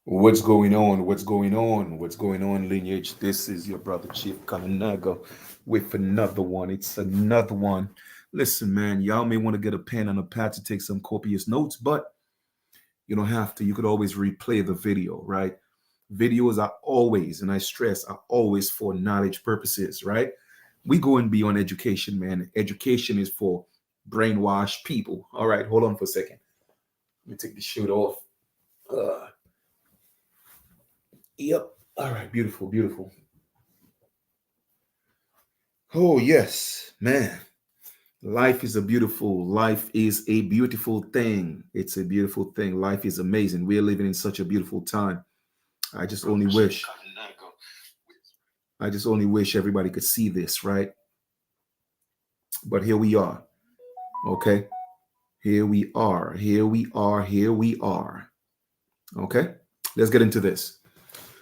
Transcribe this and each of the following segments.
What's going on? What's going on? What's going on, lineage? This is your brother Chief Kalinago with another one. It's another one. Listen, man, y'all may want to get a pen and a pad to take some copious notes, but you don't have to. You could always replay the video, right? Videos are always, and I stress, are always for knowledge purposes, right? We go and beyond education, man. Education is for brainwashed people. All right, hold on for a second. Let me take the shirt off. Uh, yep. All right, beautiful, beautiful. Oh, yes, man. Life is a beautiful thing. It's a beautiful thing. Life is amazing. We're living in such a beautiful time. I just only wish, I just only wish everybody could see this, right? But here we are. Okay. Here we are. Here we are. Here we are. Okay. Let's get into this.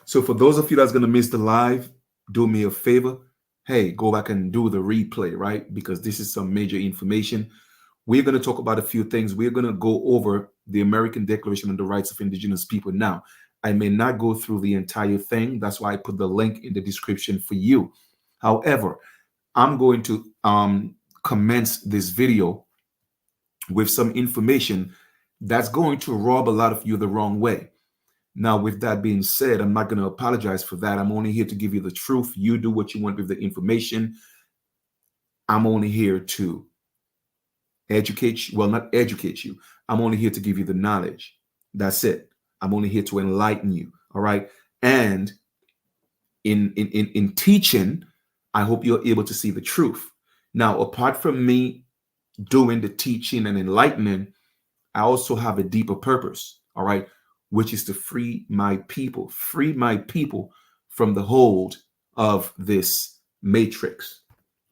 So for those of you that's gonna miss the live, do me a favor. Hey, go back and do the replay, right? Because this is some major information. We're going to talk about a few things. We're going to go over the American Declaration on the Rights of Indigenous People. Now, I may not go through the entire thing. That's why I put the link in the description for you. However, I'm going to commence this video with some information that's going to rob a lot of you the wrong way. Now, with that being said, I'm not going to apologize for that. I'm only here to give you the truth. You do what you want with the information. I'm only here to educate you. Well, not educate you. I'm only here to give you the knowledge. That's it. I'm only here to enlighten you. All right. And in teaching, I hope you're able to see the truth. Now, apart from me doing the teaching and enlightening, I also have a deeper purpose. All right, which is to free my people from the hold of this matrix.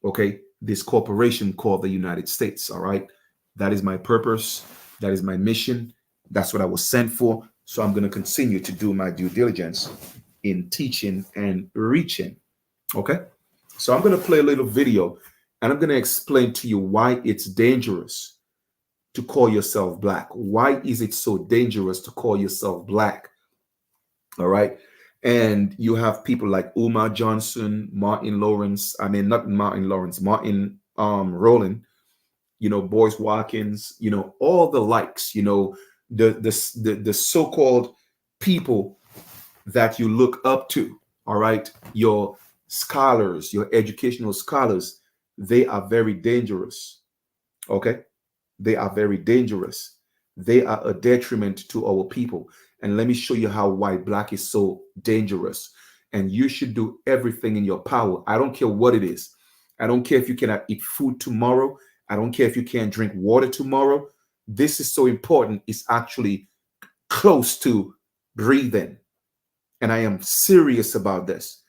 Okay, this corporation called the United States. All right, that is my purpose. That is my mission. That's what I was sent for. So I'm going to continue to do my due diligence in teaching and reaching. Okay, so I'm going to play a little video and I'm going to explain to you why it's dangerous to call yourself black. Why is it so dangerous to call yourself black? All right. And you have people like Umar Johnson, Martin Lawrence. I mean, not Martin Lawrence, Martin Rowland, Boyce Watkins, all the likes, the so-called people that you look up to. All right. Your scholars, your educational scholars, they are very dangerous. Okay. They are very dangerous. They are a detriment to our people. And let me show you how white black is so dangerous. And you should do everything in your power. I don't care what it is. I don't care if you cannot eat food tomorrow. I don't care if you can't drink water tomorrow. This is so important. It's actually close to breathing. And I am serious about this.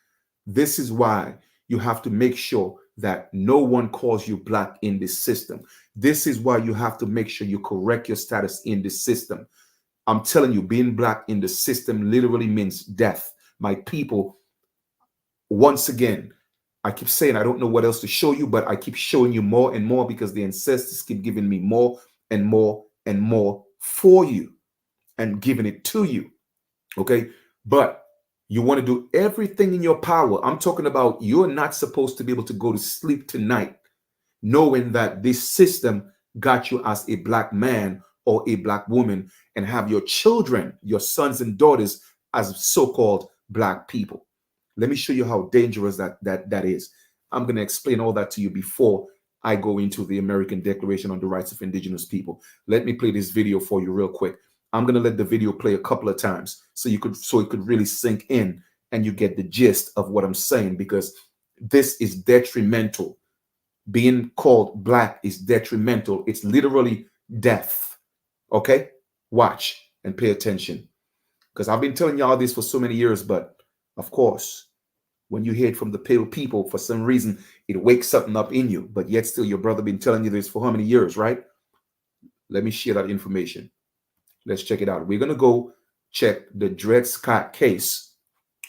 This is why you have to make sure that no one calls you black in this system. This is why you have to make sure you correct your status in this system. I'm telling you, being black in the system literally means death. My people, once again, I keep saying I don't know what else to show you, but I keep showing you more and more because the ancestors keep giving me more and more and more for you and giving it to you. Okay. But you want to do everything in your power. I'm talking about you're not supposed to be able to go to sleep tonight knowing that this system got you as a black man or a black woman and have your children, your sons and daughters as so-called black people. Let me show you how dangerous that is. I'm going to explain all that to you before I go into the American Declaration on the Rights of Indigenous People. Let me play this video for you real quick. I'm going to let the video play a couple of times so it could really sink in and you get the gist of what I'm saying, because this is detrimental. Being called black is detrimental. It's literally death. Okay? Watch and pay attention. Because I've been telling y'all this for so many years, but of course, when you hear it from the pale people, for some reason, it wakes something up in you. But yet still, your brother been telling you this for how many years, right? Let me share that information. Let's check it out. We're going to go check the Dred Scott case,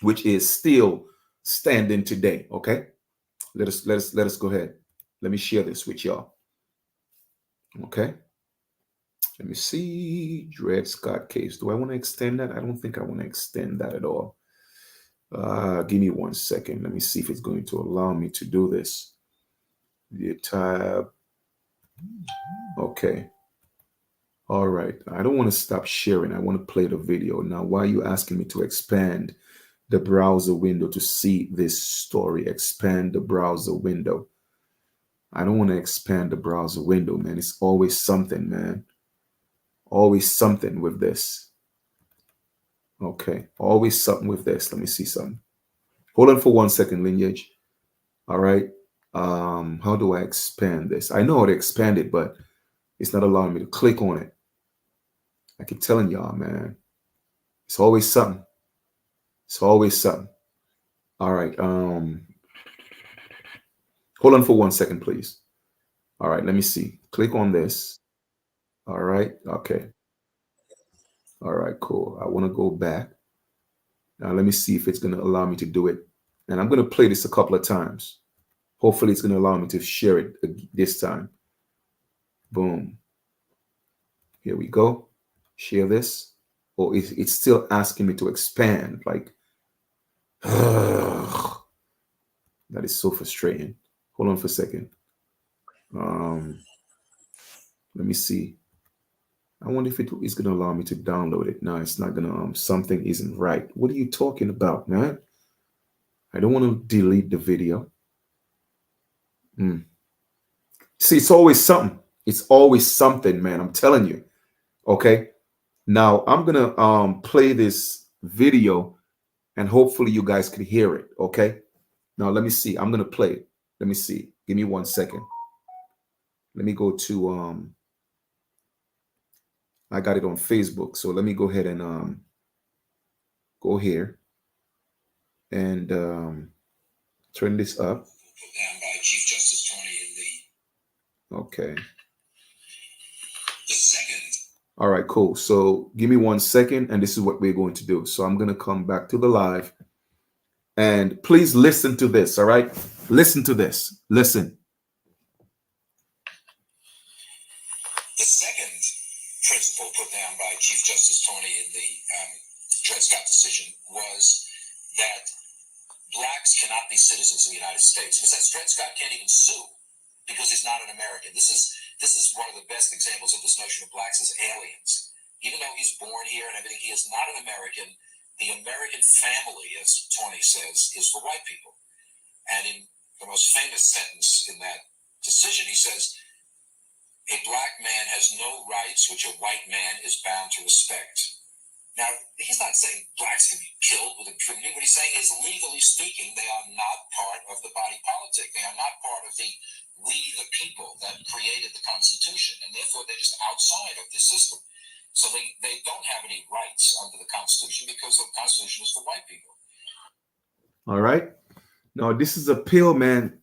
which is still standing today. Okay? Let us go ahead. Let me share this with y'all. Okay. Let me see. Dred Scott case. Do I want to extend that? I don't think I want to extend that at all. Give me 1 second. Let me see if it's going to allow me to do this. The tab. Okay. All right. I don't want to stop sharing. I want to play the video. Now, why are you asking me to expand the browser window to see this story? Expand the browser window. I don't want to expand the browser window, man. It's always something, man. Always something with this. Okay. Always something with this. Let me see something. Hold on for 1 second, Lineage. All right. How do I expand this? I know how to expand it, but it's not allowing me to click on it. I keep telling y'all, man. It's always something. It's always something. All right. Hold on for 1 second, please. All right, let me see. Click on this. All right. Okay. All right, cool. I want to go back. Now let me see if it's going to allow me to do it. And I'm going to play this a couple of times. Hopefully it's going to allow me to share it this time. Boom. Here we go. Share this. Oh, it's still asking me to expand. Like, that is so frustrating. Hold on for a second. Let me see. I wonder if it is going to allow me to download it. No, it's not going to. Something isn't right. What are you talking about, man? I don't want to delete the video. See, it's always something. It's always something, man. I'm telling you. Okay. Now I'm gonna play this video, and hopefully you guys can hear it. Okay. Now let me see. I'm gonna play it. Let me see. Give me 1 second. Let me go to I got it on Facebook. So let me go ahead and go here and turn this up. Put down by Chief Justice Tony in the. Okay. The second. All right, cool. So give me 1 second, and this is what we're going to do. So I'm going to come back to the live, and please listen to this. All right, listen to this. Listen. The second principle put down by Chief Justice Tony in the Dred Scott decision was that blacks cannot be citizens of the United States. Besides, Dred Scott can't even sue because he's not an American. This is one of the best examples of this notion of blacks as aliens. Even though he's born here and everything, he is not an American. The American family, as Tony says, is for white people. And in the most famous sentence in that decision, he says, a black man has no rights which a white man is bound to respect. Now, he's not saying blacks can be killed with impunity. What he's saying is, legally speaking, they are not part of the body politic. They are not part of the we the people that created the Constitution, and therefore they're just outside of the system. So they don't have any rights under the Constitution because the Constitution is for white people. All right. Now, this is a pill, man.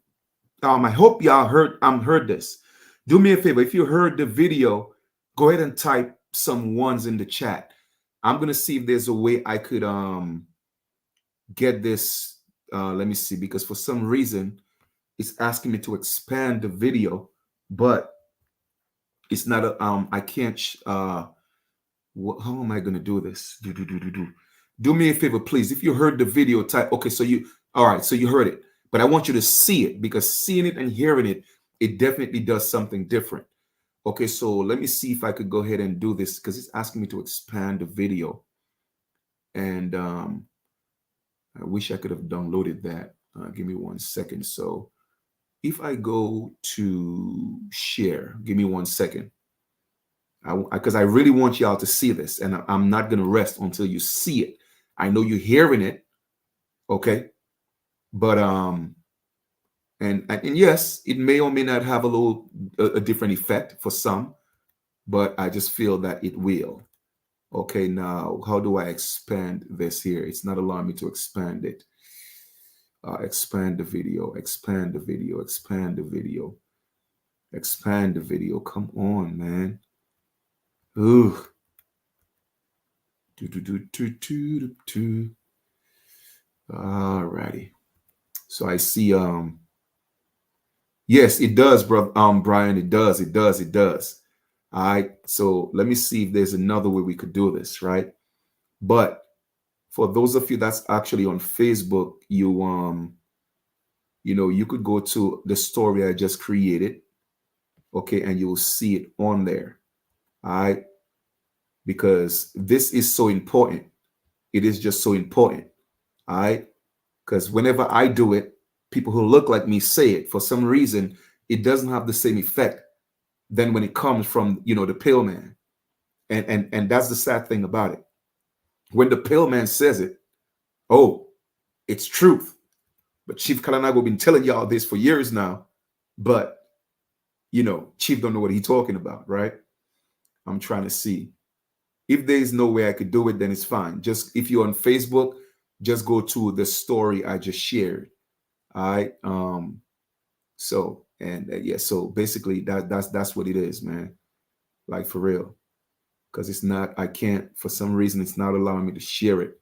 I hope y'all heard this. Do me a favor. If you heard the video, go ahead and type some ones in the chat. I'm going to see if there's a way I could get this. Let me see, because for some reason, it's asking me to expand the video, but it's not a, I can't, how am I going to do this? Do me a favor, please. If you heard the video, type, okay, so all right, so you heard it, but I want you to see it, because seeing it and hearing it, it definitely does something different. Okay, so let me see if I could go ahead and do this, because it's asking me to expand the video. And I wish I could have downloaded that. Give me 1 second. So if I go to share, give me 1 second. Because I really want y'all to see this, and I'm not going to rest until you see it. I know you're hearing it, okay? But and yes, it may or may not have a different effect for some, but I just feel that it will. Okay, now how do I expand this here? It's not allowing me to expand it. Expand the video, expand the video, expand the video, expand the video. Come on, man. Ooh. Alrighty. So I see yes, it does, bro. Brian, it does. All right. So let me see if there's another way we could do this, right? But for those of you that's actually on Facebook, you could go to the story I just created, okay, and you'll see it on there. All right. Because this is so important. It is just so important. All right. Because whenever I do it, people who look like me say it. For some reason, it doesn't have the same effect than when it comes from, the pale man. And that's the sad thing about it. When the pale man says it, oh, it's truth. But Chief Kalanago been telling y'all this for years now. But Chief don't know what he's talking about, right? I'm trying to see. If there is no way I could do it, then it's fine. Just if you're on Facebook, just go to the story I just shared. All right. So and yeah, so basically that's what it is, man. Like for real. Because it's not, I can't, for some reason, it's not allowing me to share it.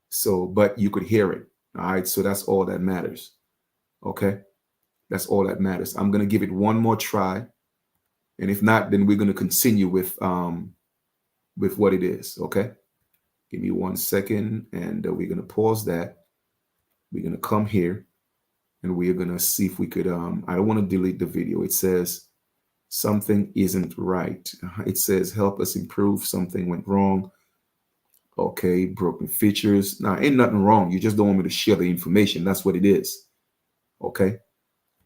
So, but you could hear it. All right. So that's all that matters. Okay. That's all that matters. I'm gonna give it one more try. And if not, then we're gonna continue with what it is. Okay. Give me 1 second, and we're gonna pause that. We're gonna come here, and we're gonna see if we could. I don't want to delete the video. It says something isn't right. It says help us improve. Something went wrong. Okay, broken features. Now, ain't nothing wrong. You just don't want me to share the information. That's what it is. Okay,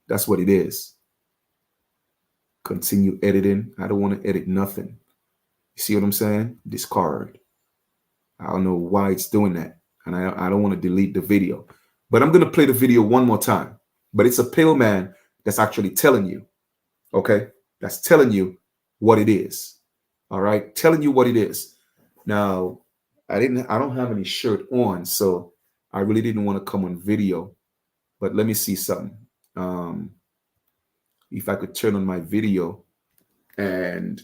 that's what it is. Continue editing. I don't want to edit nothing. You see what I'm saying? Discard. I don't know why it's doing that. And I don't want to delete the video. But I'm going to play the video one more time. But it's a pale man that's actually telling you, okay? That's telling you what it is. All right? Telling you what it is. Now, I don't have any shirt on, so I really didn't want to come on video. But let me see something. If I could turn on my video and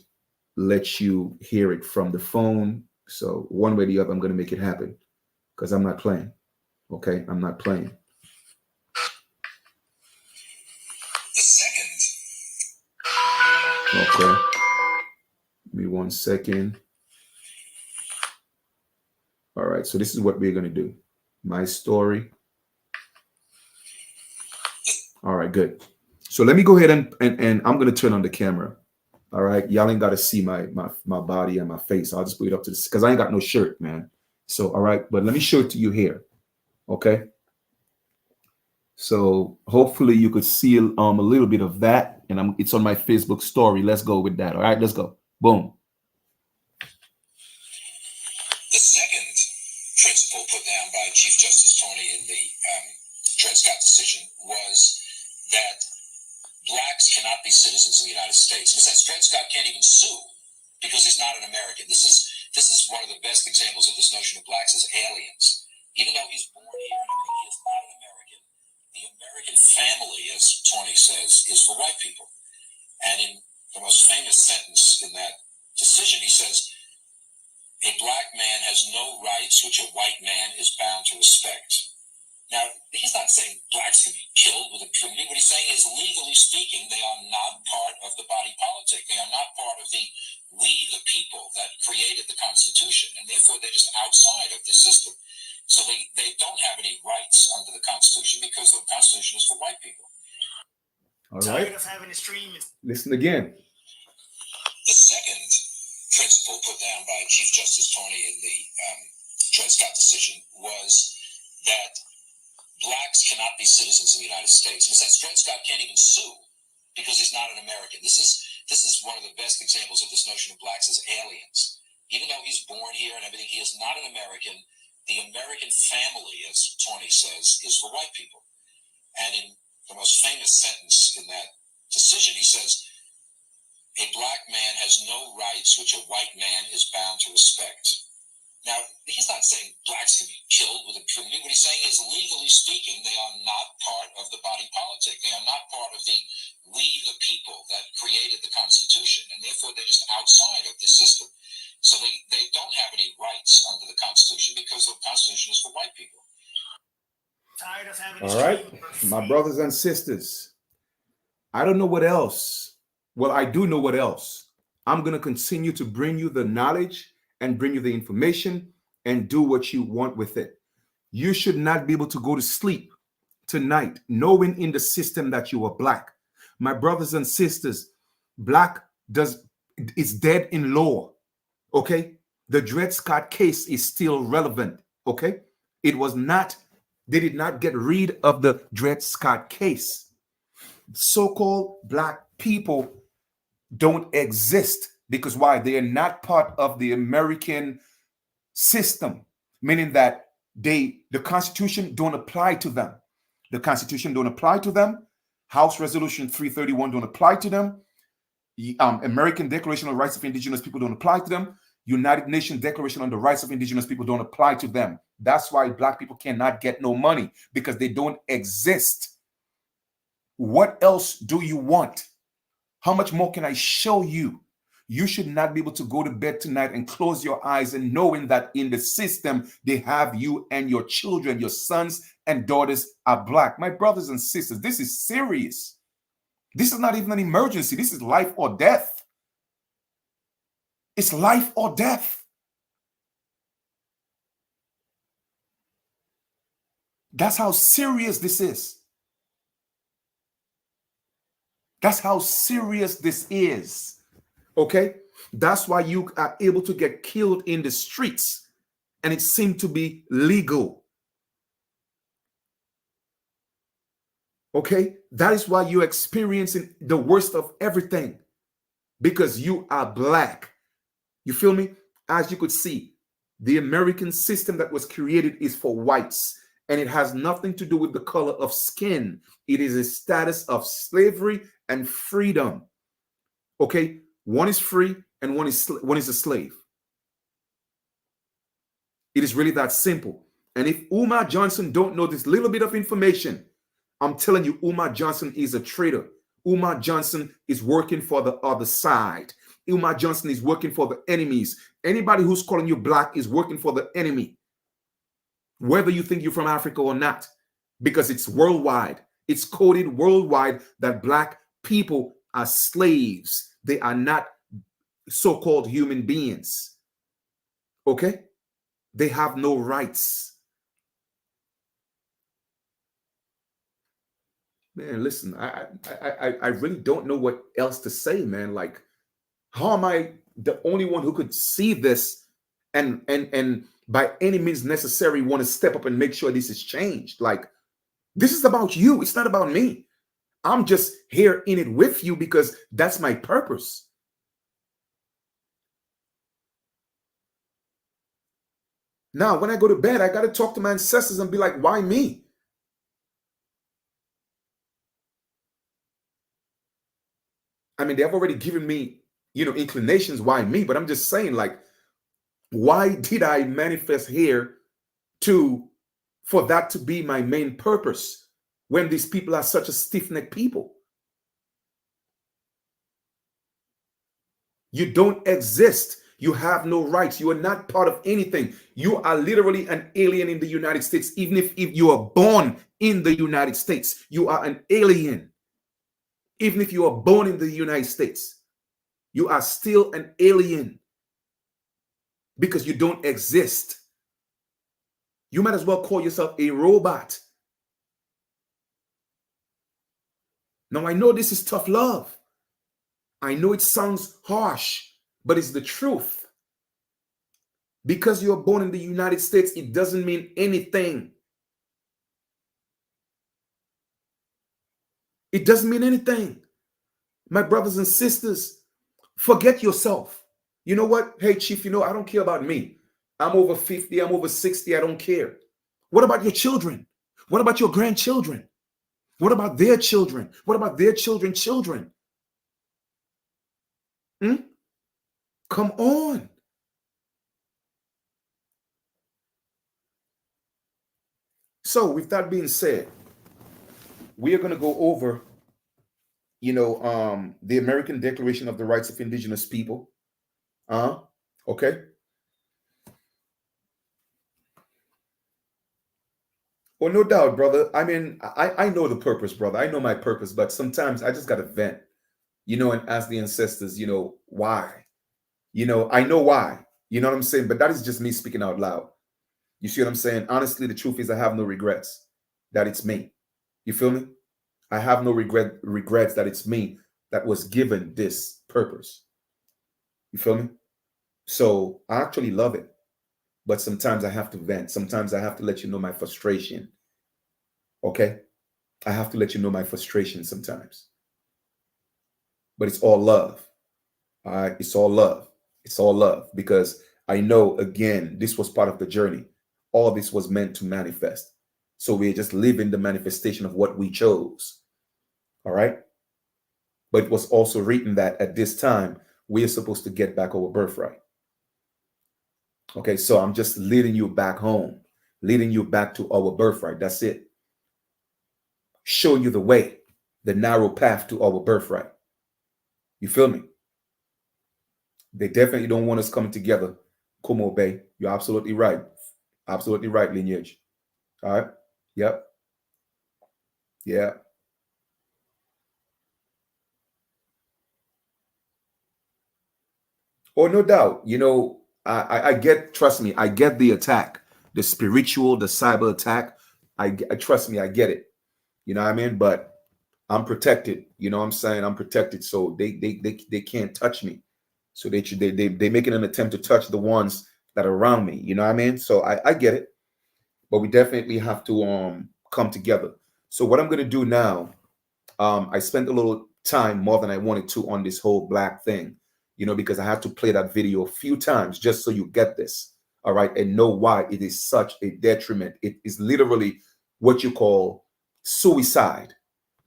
let you hear it from the phone. So one way or the other, I'm going to make it happen because I'm not playing. Okay, I'm not playing. The second. Okay. Give me 1 second. All right, so this is what we're going to do. My story. All right, good. So let me go ahead and I'm going to turn on the camera. All right, y'all ain't got to see my body and my face. I'll just put it up to this because I ain't got no shirt, man. So, all right, but let me show it to you here. Okay. So hopefully you could see a little bit of that, and it's on my Facebook story. Let's go with that. All right, let's go. Boom. The second principle put down by Chief Justice Tony in the Dred Scott decision was that blacks cannot be citizens of the United States. In a sense, Dred Scott can't even sue because he's not an American. This is one of the best examples of this notion of blacks as aliens. Even though he's born here, he is not an American. The American family, as Tony says, is for white people. And in the most famous sentence in that decision, he says, a black man has no rights which a white man is bound to respect. Now, he's not saying blacks can be killed with impunity. What he's saying is, legally speaking, they are not part of the body politic. They are not part of the we the people that created the Constitution, and therefore they're just outside of this system. So they don't have any rights under the Constitution because the Constitution is for white people. All right. Tired of having to stream. Listen again. The second principle put down by Chief Justice Tony in the Dred Scott decision was that blacks cannot be citizens of the United States. In a sense, Dred Scott can't even sue because he's not an American. This is one of the best examples of this notion of blacks as aliens. Even though he's born here and everything, he is not an American. The American family, as Tony says, is for white people. And in the most famous sentence in that decision, he says, a black man has no rights which a white man is bound to respect. Now, he's not saying blacks can be killed with impunity. What he's saying is, legally speaking, they are not part of the body politic. They are not part of the we the people that created the Constitution, and therefore they're just outside of this system. So they don't have any rights under the Constitution because the Constitution is for white people. Tired of having. All right, my brothers and sisters, I don't know what else. Well, I do know what else I'm going to continue to bring you the knowledge and bring you the information and do what you want with it. You should not be able to go to sleep tonight knowing in the system that you are black. My brothers and sisters, black does is dead in law. Okay? The Dred Scott case is still relevant. Okay? It was not, they did not get rid of the Dred Scott case. So-called black people don't exist because why? They are not part of the American system, meaning that the Constitution don't apply to them. The Constitution don't apply to them. House Resolution 331 don't apply to them. American Declaration on the Rights of Indigenous People don't apply to them. United Nations Declaration on the Rights of Indigenous People don't apply to them. That's why black people cannot get no money, because they don't exist. What else do you want? How much more can I show you? You should not be able to go to bed tonight and close your eyes and knowing that in the system, they have you and your children, your sons and daughters are black. My brothers and sisters, this is serious. This is not even an emergency. This is life or death. It's life or death. That's how serious this is. That's how serious this is. Okay? That's why you are able to get killed in the streets and it seemed to be legal. Okay? That is why you're experiencing the worst of everything, because you are black. You feel me? As you could see, the American system that was created is for whites, and it has nothing to do with the color of skin. It is a status of slavery and freedom. Okay? One is free and one is a slave. It is really that simple. And if Umar Johnson don't know this little bit of information, I'm telling you, Umar Johnson is a traitor. Umar Johnson is working for the other side. Umar Johnson is working for the enemies. Anybody who's calling you black is working for the enemy, whether you think you're from Africa or not, because it's worldwide. It's coded worldwide that black people are slaves. They are not so-called human beings. Okay? They have no rights. Man, listen, I really don't know what else to say, man. Like, how am I the only one who could see this and by any means necessary want to step up and make sure this is changed? Like, this is about you. It's not about me. I'm just here in it with you because that's my purpose. Now, when I go to bed, I got to talk to my ancestors and be like, why me? I mean, they've already given me, inclinations, why me? But I'm just saying, like, why did I manifest here for that to be my main purpose when these people are such a stiff-necked people? You don't exist. You have no rights. You are not part of anything. You are literally an alien in the United States. Even if you are born in the United States, you are an alien. Even if you are born in the United States, you are still an alien because you don't exist. You might as well call yourself a robot. Now, I know this is tough love. I know it sounds harsh, but it's the truth. Because you're born in the United States, it doesn't mean anything. It doesn't mean anything. My brothers and sisters, forget yourself. You know what? Hey, Chief, I don't care about me. I'm over 50, I'm over 60, I don't care. What about your children? What about your grandchildren? What about their children? What about their children's children? Come on. So with that being said, we are going to go over, the American Declaration of the Rights of Indigenous People. Okay. Well, no doubt, brother. I mean, I know the purpose, brother. I know my purpose, but sometimes I just got to vent, and ask the ancestors, why? I know why. You know what I'm saying? But that is just me speaking out loud. You see what I'm saying? Honestly, the truth is I have no regrets that it's me. You feel me? I have no regrets that it's me that was given this purpose. You feel me? So I actually love it. But sometimes I have to vent. Sometimes I have to let you know my frustration. Okay? I have to let you know my frustration sometimes. But it's all love. All right? It's all love. It's all love because I know, again, this was part of the journey. All this was meant to manifest. So we're just living the manifestation of what we chose. All right? But it was also written that at this time, we are supposed to get back our birthright. Okay, so I'm just leading you back home, leading you back to our birthright. That's it. Show you the way, the narrow path to our birthright. You feel me? They definitely don't want us coming together. Kumo Bay. You're absolutely right. Absolutely right, lineage. All right. Yep. Yeah. Oh, no doubt. I get, trust me, I get the attack, the spiritual, the cyber attack. I trust me, I get it. You know what I mean? But I'm protected. You know what I'm saying? I'm protected. So they can't touch me. So they making an attempt to touch the ones that are around me. You know what I mean? So I get it. But we definitely have to come together. So what I'm gonna do now, I spent a little time more than I wanted to on this whole black thing, because I had to play that video a few times just so you get this, all right, and know why it is such a detriment. It is literally what you call suicide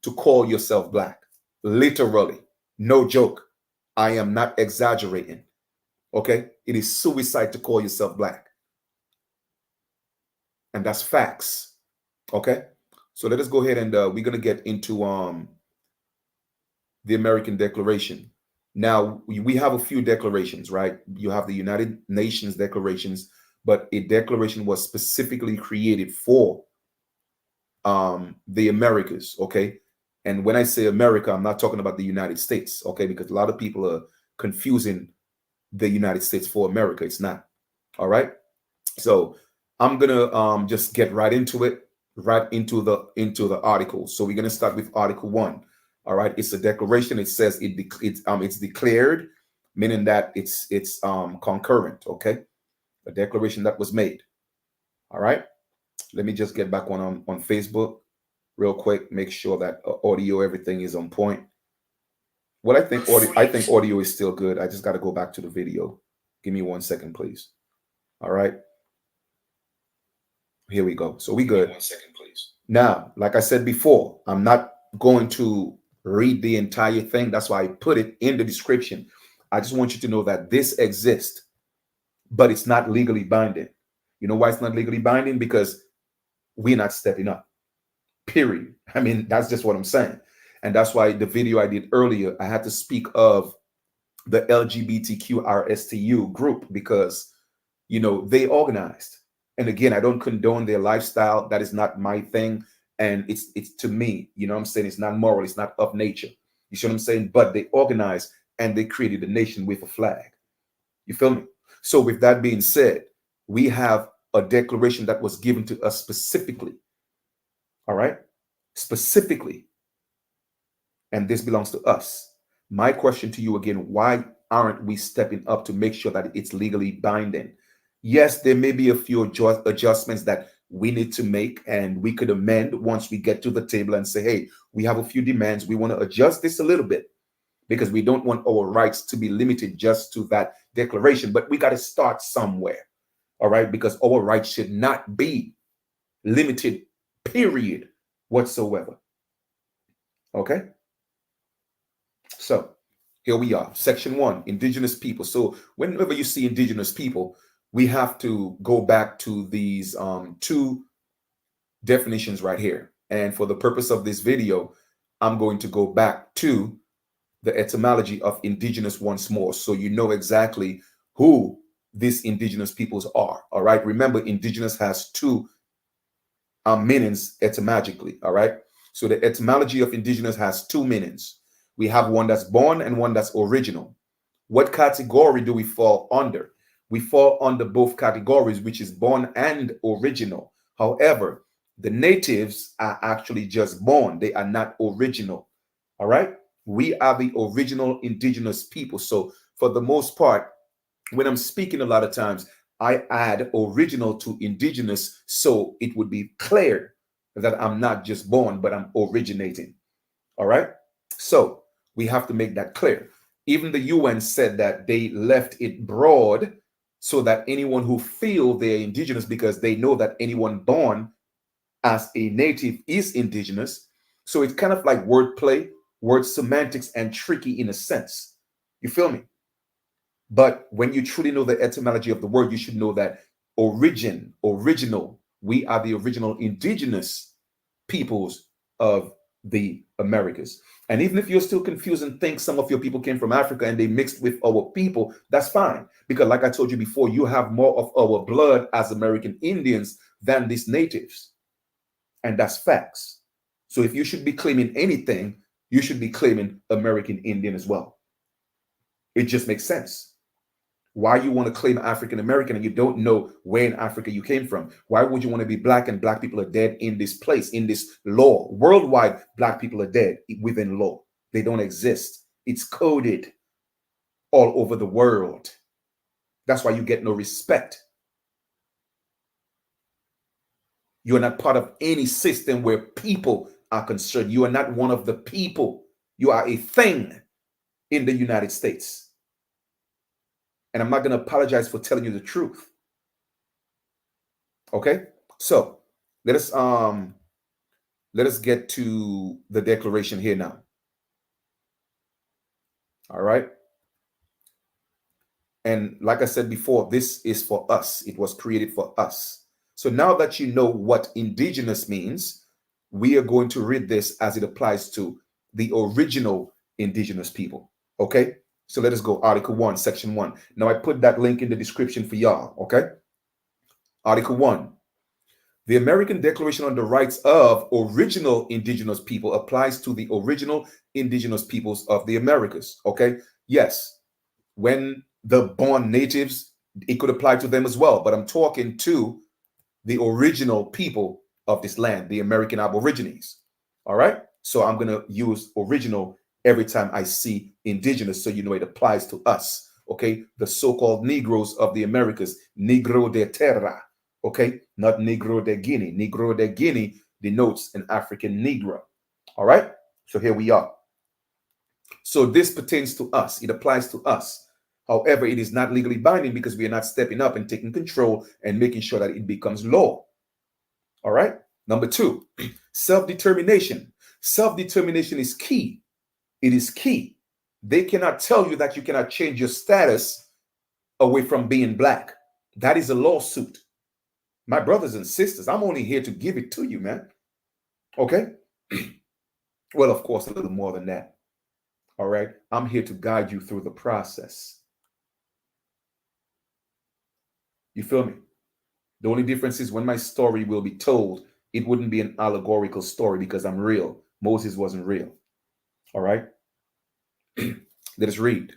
to call yourself black. Literally, no joke. I am not exaggerating. Okay, it is suicide to call yourself black, and that's facts. Okay, so let us go ahead and we're gonna get into the American Declaration. Now, we have a few declarations, right? You have the United Nations declarations, but a declaration was specifically created for the Americas, okay? And when I say America, I'm not talking about the United States, okay? Because a lot of people are confusing the United States for America. It's not, all right? So I'm gonna just get right into it, right into the article. So we're gonna start with Article 1. All right, it's a declaration. It says it's declared, meaning that it's concurrent. Okay, a declaration that was made. All right, let me just get back on Facebook real quick. Make sure that audio, everything is on point. Well, I think audio is still good. I just got to go back to the video. Give me 1 second, please. All right, here we go. So we good. 1 second, please. Now, like I said before, I'm not going to read the entire thing. That's why I put it in the description. I just want you to know that this exists, but it's not legally binding. You know why it's not legally binding? Because we're not stepping up. Period. I mean, that's just what I'm saying. And that's why the video I did earlier, I had to speak of the LGBTQRSTU group because, they organized. And again, I don't condone their lifestyle. That is not my thing. And it's to me, you know what I'm saying? It's not moral. It's not of nature. You see what I'm saying? But they organized and they created a nation with a flag. You feel me? So with that being said, we have a declaration that was given to us specifically. All right? Specifically. And this belongs to us. My question to you again, why aren't we stepping up to make sure that it's legally binding? Yes, there may be a few adjustments that we need to make and we could amend once we get to the table and say, hey, we have a few demands. We want to adjust this a little bit because we don't want our rights to be limited just to that declaration. But we got to start somewhere. All right. Because our rights should not be limited, period, whatsoever. Okay. So here we are, Section 1, Indigenous people. So whenever you see Indigenous people, we have to go back to these two definitions right here. And for the purpose of this video, I'm going to go back to the etymology of Indigenous once more, so you know exactly who these Indigenous peoples are. All right. Remember, Indigenous has two meanings etymologically. All right. So the etymology of Indigenous has two meanings. We have one that's born and one that's original. What category do we fall under? We fall under both categories, which is born and original. However, the natives are actually just born, they are not original. All right. We are the original indigenous people. So, for the most part, when I'm speaking, a lot of times I add original to indigenous so it would be clear that I'm not just born, but I'm originating. All right. So we have to make that clear. Even the UN said that they left it broad so that anyone who feel they're indigenous, because they know that anyone born as a native is indigenous. So it's kind of like wordplay, word semantics, and tricky in a sense. You feel me? But when you truly know the etymology of the word, you should know that origin, original, we are the original indigenous peoples of the Americas. And even if you're still confused and think some of your people came from Africa and they mixed with our people, that's fine. Because, like I told you before, you have more of our blood as American Indians than these natives. And that's facts. So if you should be claiming anything, you should be claiming American Indian as well. It just makes sense. Why you want to claim African American and you don't know where in Africa you came from? Why would you want to be black and black people are dead in this place, in this law? Worldwide, black people are dead within law. They don't exist. It's coded all over the world. That's why you get no respect. You are not part of any system where people are concerned. You are not one of the people. You are a thing in the United States. And I'm not going to apologize for telling you the truth. Okay? So, let us get to the declaration here now. All right? And like I said before, this is for us. It was created for us. So now that you know what indigenous means, we are going to read this as it applies to the original indigenous people. Okay? So let us go. Article 1, Section 1. Now I put that link in the description for y'all. Okay? Article 1. The American Declaration on the Rights of Original Indigenous People applies to the original indigenous peoples of the Americas. Okay? Yes. When the born natives, it could apply to them as well. But I'm talking to the original people of this land, the American Aborigines. All right. So I'm going to use original every time I see indigenous. So you know it applies to us. Okay. The so-called Negroes of the Americas, Negro de Terra. Okay. Not Negro de Guinea. Negro de Guinea denotes an African Negro. All right. So here we are. So this pertains to us. It applies to us. However, it is not legally binding because we are not stepping up and taking control and making sure that it becomes law. All right. Number 2, self-determination. Self-determination is key. It is key. They cannot tell you that you cannot change your status away from being black. That is a lawsuit. My brothers and sisters, I'm only here to give it to you, man. Okay. Well, of course, a little more than that. All right. I'm here to guide you through the process. You feel me? The only difference is when my story will be told, it wouldn't be an allegorical story because I'm real. Moses wasn't real. All right. Let us read.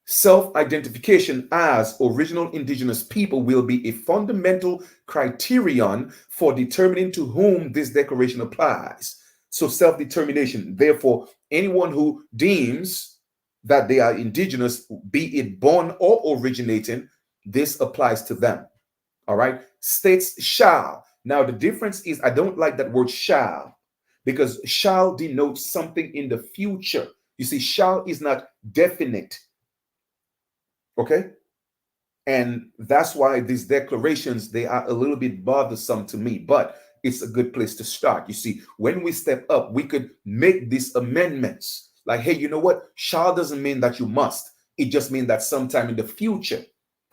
Self-identification as original indigenous people will be a fundamental criterion for determining to whom this declaration applies. So self-determination, therefore, anyone who deems that they are indigenous, be it born or originating, this applies to them. All right. States shall. Now, the difference is I don't like that word shall because shall denotes something in the future. You see, shall is not definite. Okay. And that's why these declarations, they are a little bit bothersome to me, but it's a good place to start. You see, when we step up, we could make these amendments like, hey, you know what? Shall doesn't mean that you must. It just means that sometime in the future,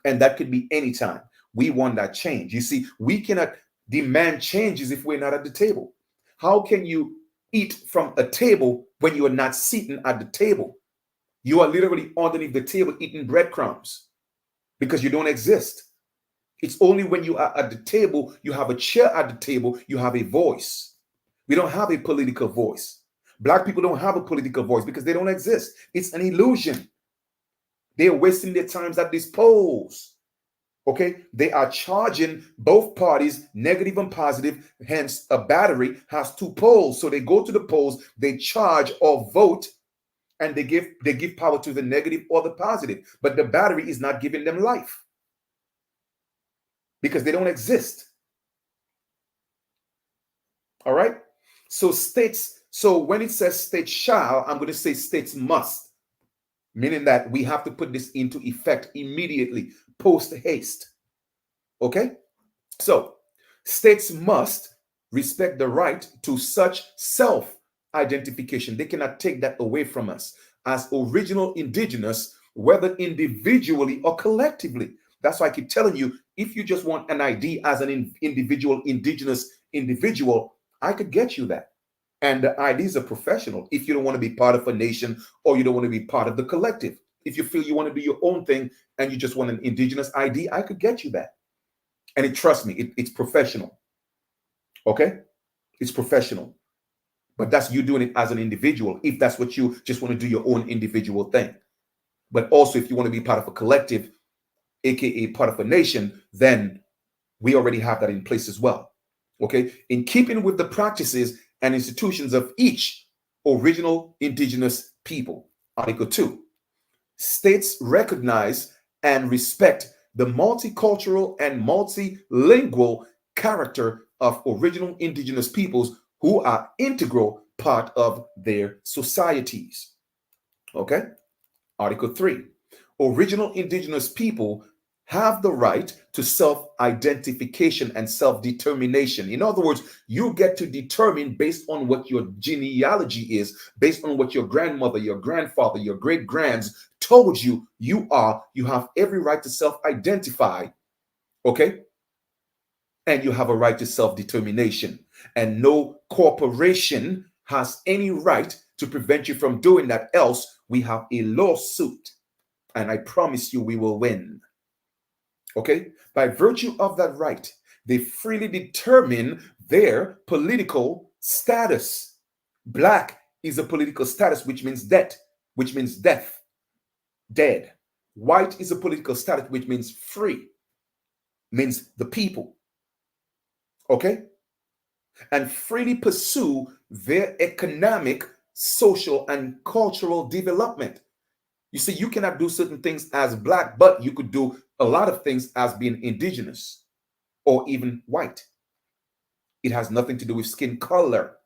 and that could be anytime. We want that change. You see, we cannot demand changes if we're not at the table. How can you eat from a table when you are not sitting at the table? You are literally underneath the table eating breadcrumbs because you don't exist. It's only when you are at the table, you have a chair at the table, you have a voice. We don't have a political voice. Black people don't have a political voice because they don't exist. It's an illusion. They're wasting their times at these polls. Okay, they are charging both parties, negative and positive. Hence, a battery has two poles. So they go to the polls, they charge or vote, and they give power to the negative or the positive. But the battery is not giving them life because they don't exist. All right. So when it says states shall, I'm going to say states must, meaning that we have to put this into effect immediately, post haste. Okay. So states must respect the right to such self-identification. They cannot take that away from us as original indigenous, whether individually or collectively. That's why I keep telling you, if you just want an ID as an individual, indigenous individual, I could get you that. And the IDs are professional. If you don't want to be part of a nation or you don't want to be part of the collective, if you feel you want to do your own thing and you just want an indigenous ID, I could get you that. And trust me, it's professional. Okay? It's professional. But that's you doing it as an individual, if that's what you just want to do your own individual thing. But also, if you want to be part of a collective, aka part of a nation, then we already have that in place as well. Okay? In keeping with the practices and institutions of each original indigenous people. Article 2. States recognize and respect the multicultural and multilingual character of original indigenous peoples who are integral part of their societies. Okay? Article 3. Original indigenous people have the right to self-identification and self-determination. In other words, you get to determine based on what your genealogy is, based on what your grandmother, your grandfather, your great-grands told you you are. You have every right to self-identify, okay? And you have a right to self-determination. And no corporation has any right to prevent you from doing that, else we have a lawsuit. And I promise you we will win. Okay? By virtue of that right, they freely determine their political status. Black is a political status, which means death, dead. White is a political status, which means free, means the people. Okay? And freely pursue their economic, social, and cultural development. You see, you cannot do certain things as black, but you could do a lot of things as being indigenous or even white. It has nothing to do with skin color.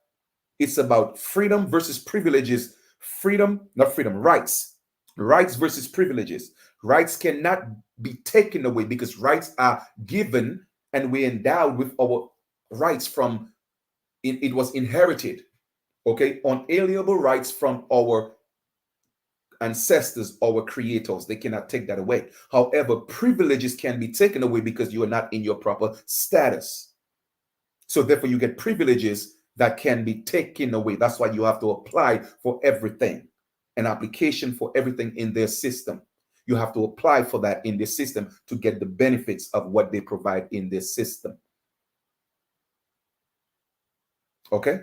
It's about freedom versus privileges. Rights. Rights versus privileges. Rights cannot be taken away because rights are given and we're endowed with our rights from, it was inherited. Okay, unalienable rights from our ancestors, our creators. They cannot take that away. However, privileges can be taken away because you are not in your proper status. So therefore, you get privileges that can be taken away. That's why you have to apply for everything, an application for everything in their system. You have to apply for that in the system to get the benefits of what they provide in this system. Okay?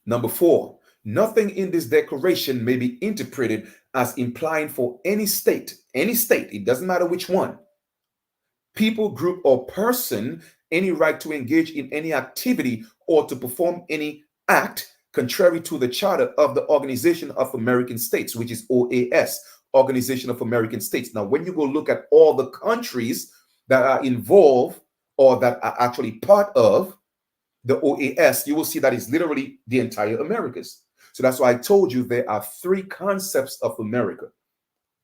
Number 4, nothing in this declaration may be interpreted as implying for any state, it doesn't matter which one, people, group, or person, any right to engage in any activity or to perform any act contrary to the Charter of the Organization of American States, which is OAS, Organization of American States. Now, when you go look at all the countries that are involved or that are actually part of the OAS, you will see that it's literally the entire Americas. So that's why I told you there are 3 concepts of America.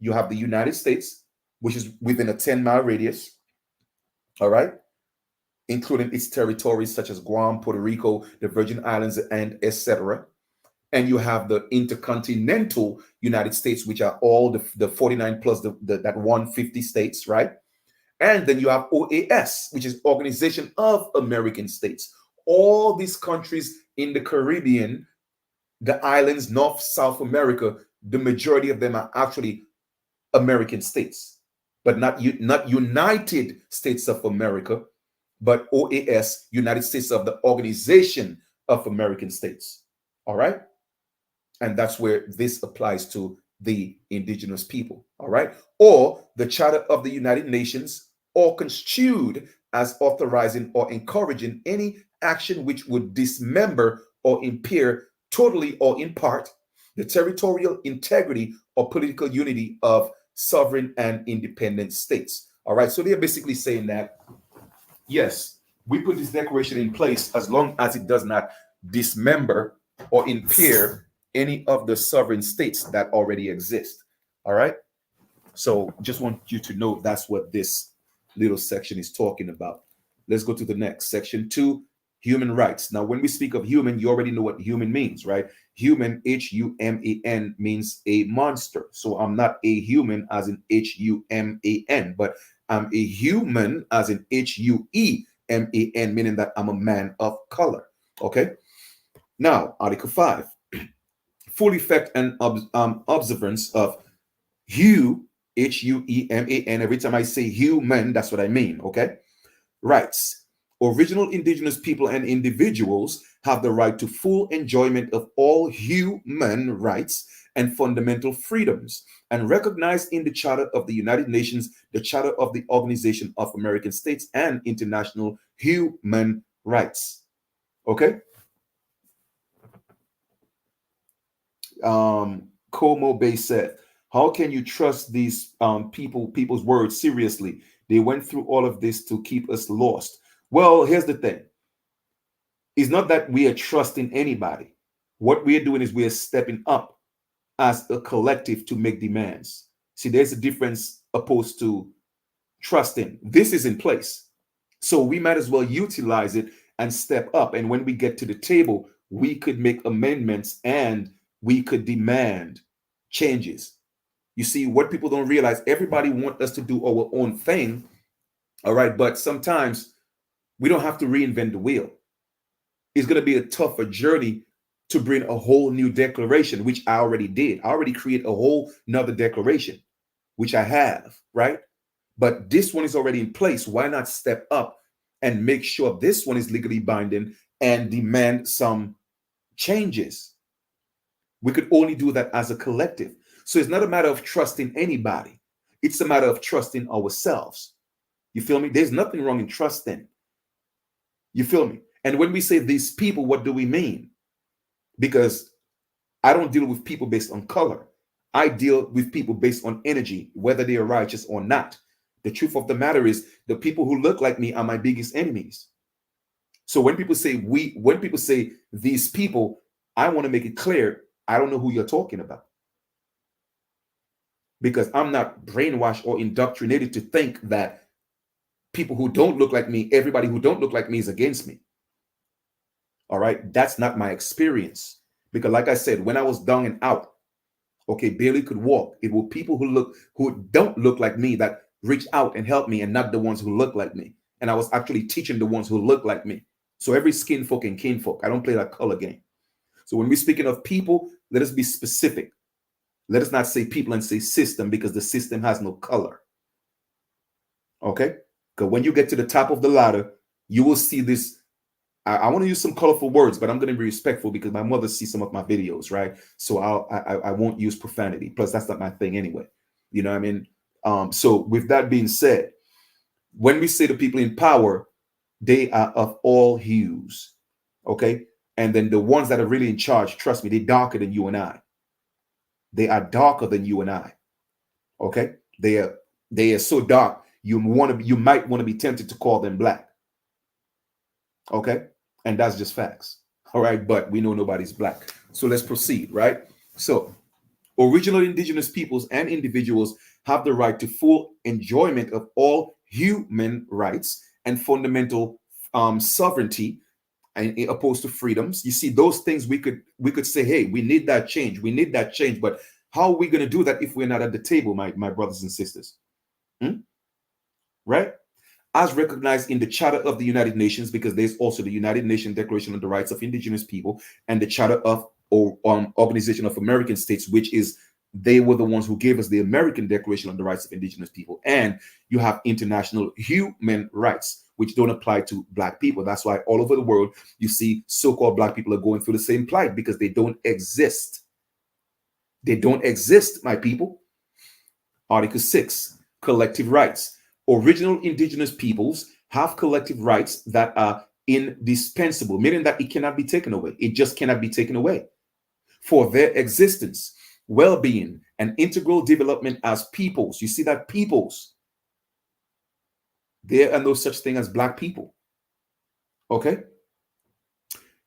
You have the United States, which is within a 10-mile radius, all right, including its territories such as Guam, Puerto Rico, the Virgin Islands, and etc. And you have the intercontinental United States, which are all the 49 plus that 150 states, right? And then you have OAS, which is Organization of American States. All these countries in the Caribbean, the islands, North, South America, the majority of them are actually American states, but not United States of America, but OAS, United States of the Organization of American States. All right? And that's where this applies to the indigenous people, all right? Or the Charter of the United Nations, or construed as authorizing or encouraging any action which would dismember or impair totally or in part the territorial integrity or political unity of sovereign and independent states. All right, so they're basically saying that, yes, we put this declaration in place as long as it does not dismember or impair any of the sovereign states that already exist. All right. So just want you to know that's what this little section is talking about. Let's go to the next section two, human rights. Now, when we speak of human, you already know what human means, right? Human, Human, means a monster. So I'm not a human as in Human, but I'm a human as in Hueman, meaning that I'm a man of color. Okay. Now, Article 5, full effect and observance of Hueman. Every time I say human, that's what I mean. Okay. Rights. Original indigenous people and individuals have the right to full enjoyment of all human rights and fundamental freedoms, and recognized in the Charter of the United Nations, the Charter of the Organization of American States, and international human rights. Okay. Como Bay said, how can you trust these people's words seriously? They went through all of this to keep us lost. Well, here's the thing. It's not that we are trusting anybody. What we are doing is we are stepping up as a collective to make demands. See, there's a difference opposed to trusting. This is in place. So we might as well utilize it and step up. And when we get to the table, we could make amendments and we could demand changes. You see, what people don't realize, everybody wants us to do our own thing. All right. But sometimes we don't have to reinvent the wheel. It's going to be a tougher journey to bring a whole new declaration, which I already did. I already created a whole nother declaration, which I have, right? But this one is already in place. Why not step up and make sure this one is legally binding and demand some changes? We could only do that as a collective. So it's not a matter of trusting anybody. It's a matter of trusting ourselves. You feel me? There's nothing wrong in trusting. You feel me? And when we say these people, what do we mean? Because I don't deal with people based on color. I deal with people based on energy, whether they are righteous or not. The truth of the matter is the people who look like me are my biggest enemies. So when people say when people say these people, I want to make it clear, I don't know who you're talking about. Because I'm not brainwashed or indoctrinated to think that people who don't look like me, everybody who don't look like me is against me. All right. That's not my experience. Because like I said, when I was down and out, okay, barely could walk. It were people who don't look like me that reach out and help me, and not the ones who look like me. And I was actually teaching the ones who look like me. So every skin folk and kin folk, I don't play that color game. So when we're speaking of people, let us be specific. Let us not say people and say system, because the system has no color. Okay? Because when you get to the top of the ladder, you will see this. I want to use some colorful words, but I'm going to be respectful because my mother sees some of my videos, right? So I won't use profanity. Plus, that's not my thing anyway. You know what I mean? So with that being said, when we say the people in power, they are of all hues. Okay? And then the ones that are really in charge, trust me, they're darker than you and I. They are darker than you and I. Okay? They are so dark, you might want to be tempted to call them black. Okay? And that's just facts. All right. But we know nobody's black. So let's proceed. Right. So original indigenous peoples and individuals have the right to full enjoyment of all human rights and fundamental sovereignty, and opposed to freedoms. You see, those things we could say, hey, we need that change. We need that change. But how are we going to do that if we're not at the table, my brothers and sisters? Right? As recognized in the Charter of the United Nations, because there's also the United Nations Declaration on the Rights of Indigenous People and the Charter of Organization of American States, which is, they were the ones who gave us the American Declaration on the Rights of Indigenous People. And you have international human rights, which don't apply to black people. That's why all over the world, you see so-called black people are going through the same plight, because they don't exist. They don't exist, my people. Article 6, collective rights. Original indigenous peoples have collective rights that are indispensable, meaning that it cannot be taken away. It just cannot be taken away. For their existence, well-being, and integral development as peoples. You see that peoples, there are no such thing as black people. Okay?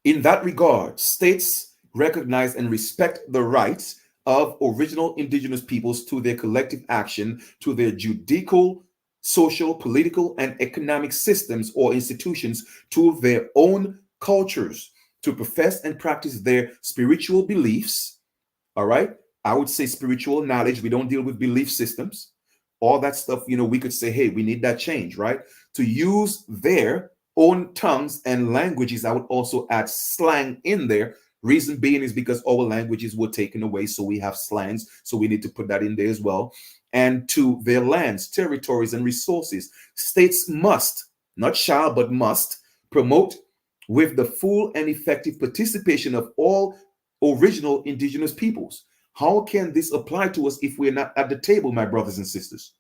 In that regard, states recognize and respect the rights of original indigenous peoples to their collective action, to their judicial, social, political, and economic systems or institutions, to their own cultures, to profess and practice their spiritual beliefs. All right? I would say spiritual knowledge. We don't deal with belief systems. All that stuff, we could say, hey, we need that change, right? To use their own tongues and languages. I would also add slang in there. Reason being is because our languages were taken away, so we have slangs, so we need to put that in there as well. And to their lands, territories, and resources. States must, not shall, but must, promote with the full and effective participation of all original indigenous peoples. How can this apply to us if we're not at the table, my brothers and sisters?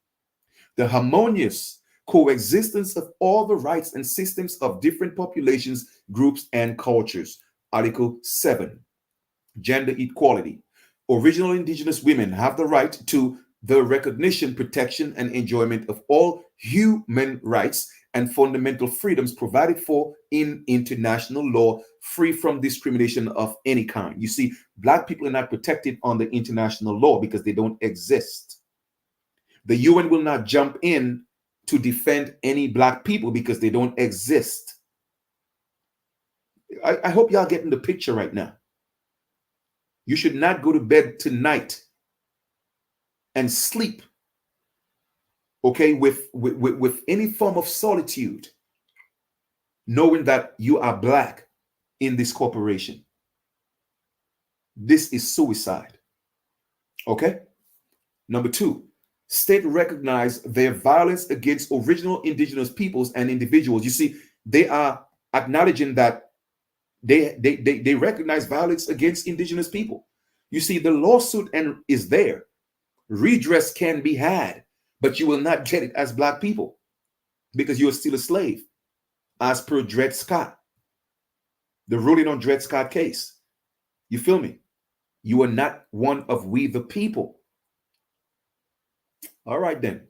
The harmonious coexistence of all the rights and systems of different populations, groups, and cultures. Article 7, gender equality. Original indigenous women have the right to the recognition, protection, and enjoyment of all human rights and fundamental freedoms provided for in international law, free from discrimination of any kind. You see, black people are not protected under international law because they don't exist. The UN will not jump in to defend any black people because they don't exist. I hope y'all getting the picture right now. You should not go to bed tonight and sleep, okay, with any form of solitude, knowing that you are black in this corporation. This is suicide. Okay? Number 2, state recognize their violence against original indigenous peoples and individuals. You see, they are acknowledging that they recognize violence against indigenous people. You see, the lawsuit is there. Redress can be had, but you will not get it as black people because you are still a slave, as per Dred Scott, the ruling on Dred Scott case. You feel me? You are not one of we the people. All right then.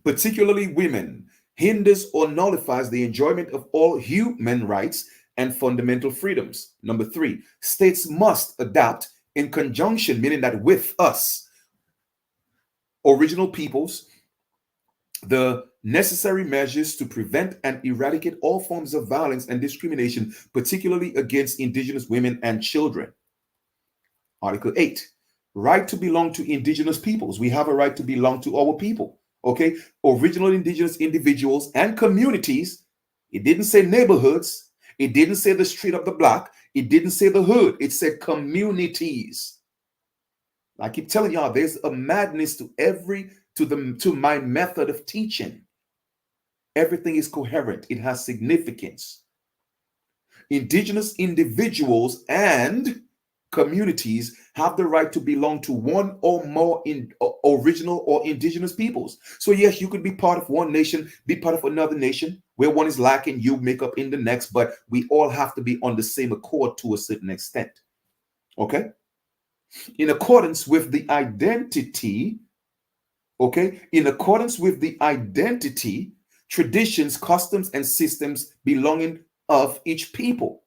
Particularly women, hinders or nullifies the enjoyment of all human rights and fundamental freedoms. Number 3, states must adopt in conjunction, meaning that with us, original peoples, the necessary measures to prevent and eradicate all forms of violence and discrimination, particularly against indigenous women and children. Article 8, right to belong to indigenous peoples. We have a right to belong to our people. Okay, original indigenous individuals and communities. It didn't say neighborhoods. It didn't say the street of the block. It didn't say the hood. It said communities. I keep telling y'all, there's a madness to my method of teaching. Everything is coherent. It has significance. Indigenous individuals and communities have the right to belong to one or more original or indigenous peoples. So yes, you could be part of one nation, be part of another nation. Where one is lacking, you make up in the next, but we all have to be on the same accord to a certain extent. Okay? In accordance with the identity, okay? In accordance with the identity, traditions, customs, and systems belonging of each people.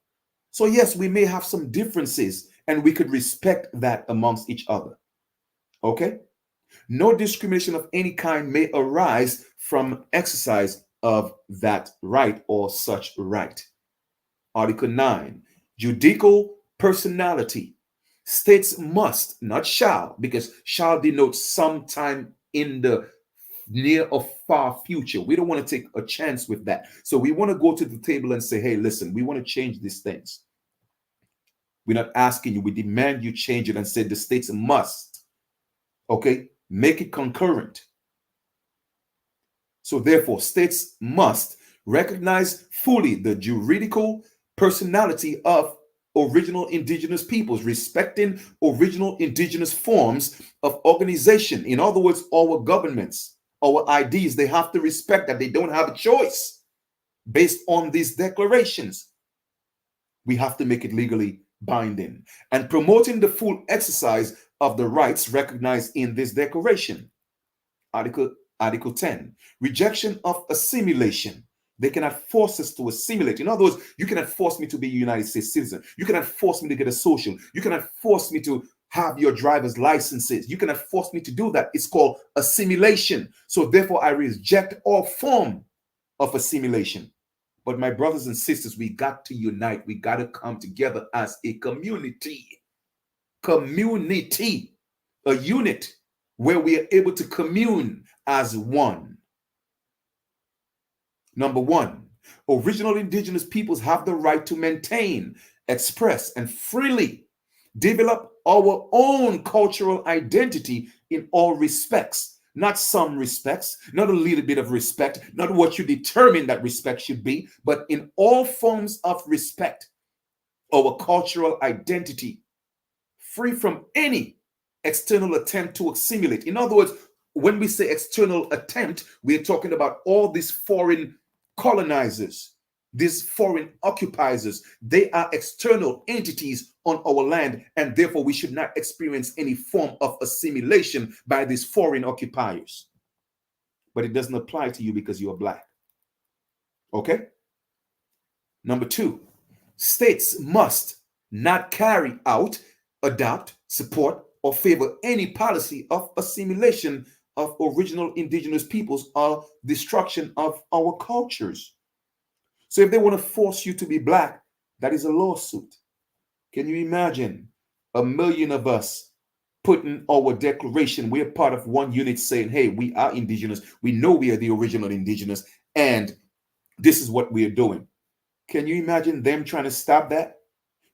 So yes, we may have some differences and we could respect that amongst each other. Okay? No discrimination of any kind may arise from exercise of that right or such right. Article 9, judicial personality. States must, not shall, because shall denotes sometime in the near or far future. We don't want to take a chance with that. So we want to go to the table and say, hey, listen, we want to change these things. We're not asking you, we demand you change it and say the states must, okay, make it concurrent. So therefore, states must recognize fully the juridical personality of original indigenous peoples, respecting original indigenous forms of organization. In other words, our governments, our IDs, they have to respect that they don't have a choice based on these declarations. We have to make it legally binding and promoting the full exercise of the rights recognized in this declaration. Article Article 10, rejection of assimilation. They cannot force us to assimilate. In other words, you cannot force me to be a United States citizen. You cannot force me to get a social. You cannot force me to have your driver's licenses. You cannot force me to do that. It's called assimilation. So therefore, I reject all form of assimilation. But my brothers and sisters, we got to unite. We got to come together as a community. Community, a unit where we are able to commune as one. Number one, original indigenous peoples have the right to maintain, express, and freely develop our own cultural identity in all respects. Not some respects, not a little bit of respect, not what you determine that respect should be, but in all forms of respect, our cultural identity, free from any external attempt to assimilate. In other words, when we say external attempt, we're talking about all these foreign colonizers, these foreign occupiers. They are external entities on our land, and therefore we should not experience any form of assimilation by these foreign occupiers. But it doesn't apply to you because you are black. Okay? Number two, states must not carry out, adopt, support, or favor any policy of assimilation of original indigenous peoples or destruction of our cultures. So if they want to force you to be black, that is a lawsuit. Can you imagine a million of us putting our declaration? We're part of one unit saying, hey, we are indigenous. We know we are the original indigenous, and this is what we are doing. Can you imagine them trying to stop that?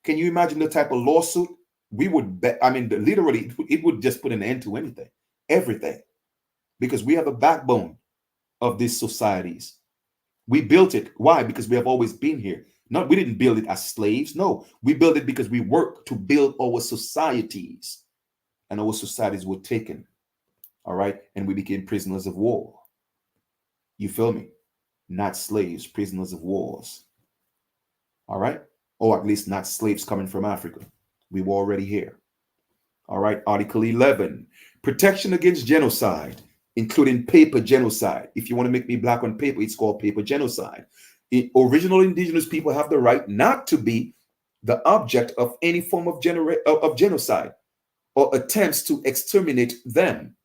Can you imagine the type of lawsuit we would bet? I mean, literally, it would just put an end to anything, everything, because we have a backbone of these societies. We built it. Why? Because we have always been here. Not, we didn't build it as slaves. No, we built it because we worked to build our societies, and our societies were taken. All right, and we became prisoners of war. You feel me? Not slaves, prisoners of wars. All right, or at least not slaves coming from Africa. We were already here. All right, Article 11, protection against genocide, including paper genocide. If you want to make me black on paper, it's called paper genocide. Original indigenous people have the right not to be the object of any form of genocide or attempts to exterminate them.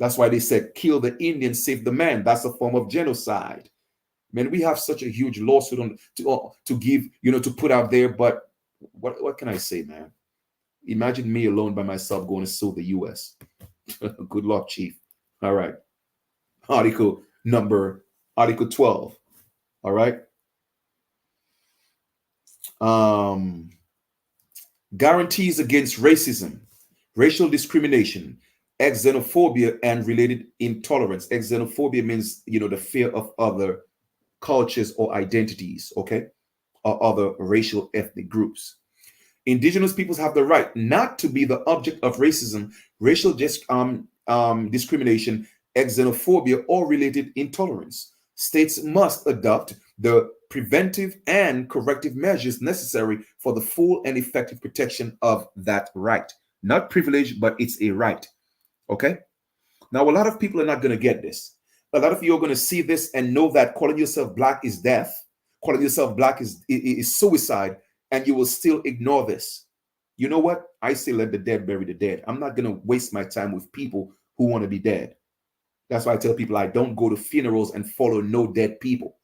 That's why they said, kill the Indian, save the man. That's a form of genocide. Man, we have such a huge lawsuit on to give, to put out there. But what can I say, man? Imagine me alone by myself going to sue the U.S. Good luck, Chief. All right. Article 12. All right. Guarantees against racism, racial discrimination, xenophobia, and related intolerance. Xenophobia means, the fear of other cultures or identities, okay, or other racial ethnic groups. Indigenous peoples have the right not to be the object of racism, racial discrimination, xenophobia, or related intolerance. States must adopt the preventive and corrective measures necessary for the full and effective protection of that right. Not privilege, but it's a right. Okay? Now, a lot of people are not going to get this. A lot of you are going to see this and know that calling yourself black is death, calling yourself black is suicide, and you will still ignore this. You know what? I say let the dead bury the dead. I'm not going to waste my time with people who want to be dead. That's why I tell people I don't go to funerals and follow no dead people.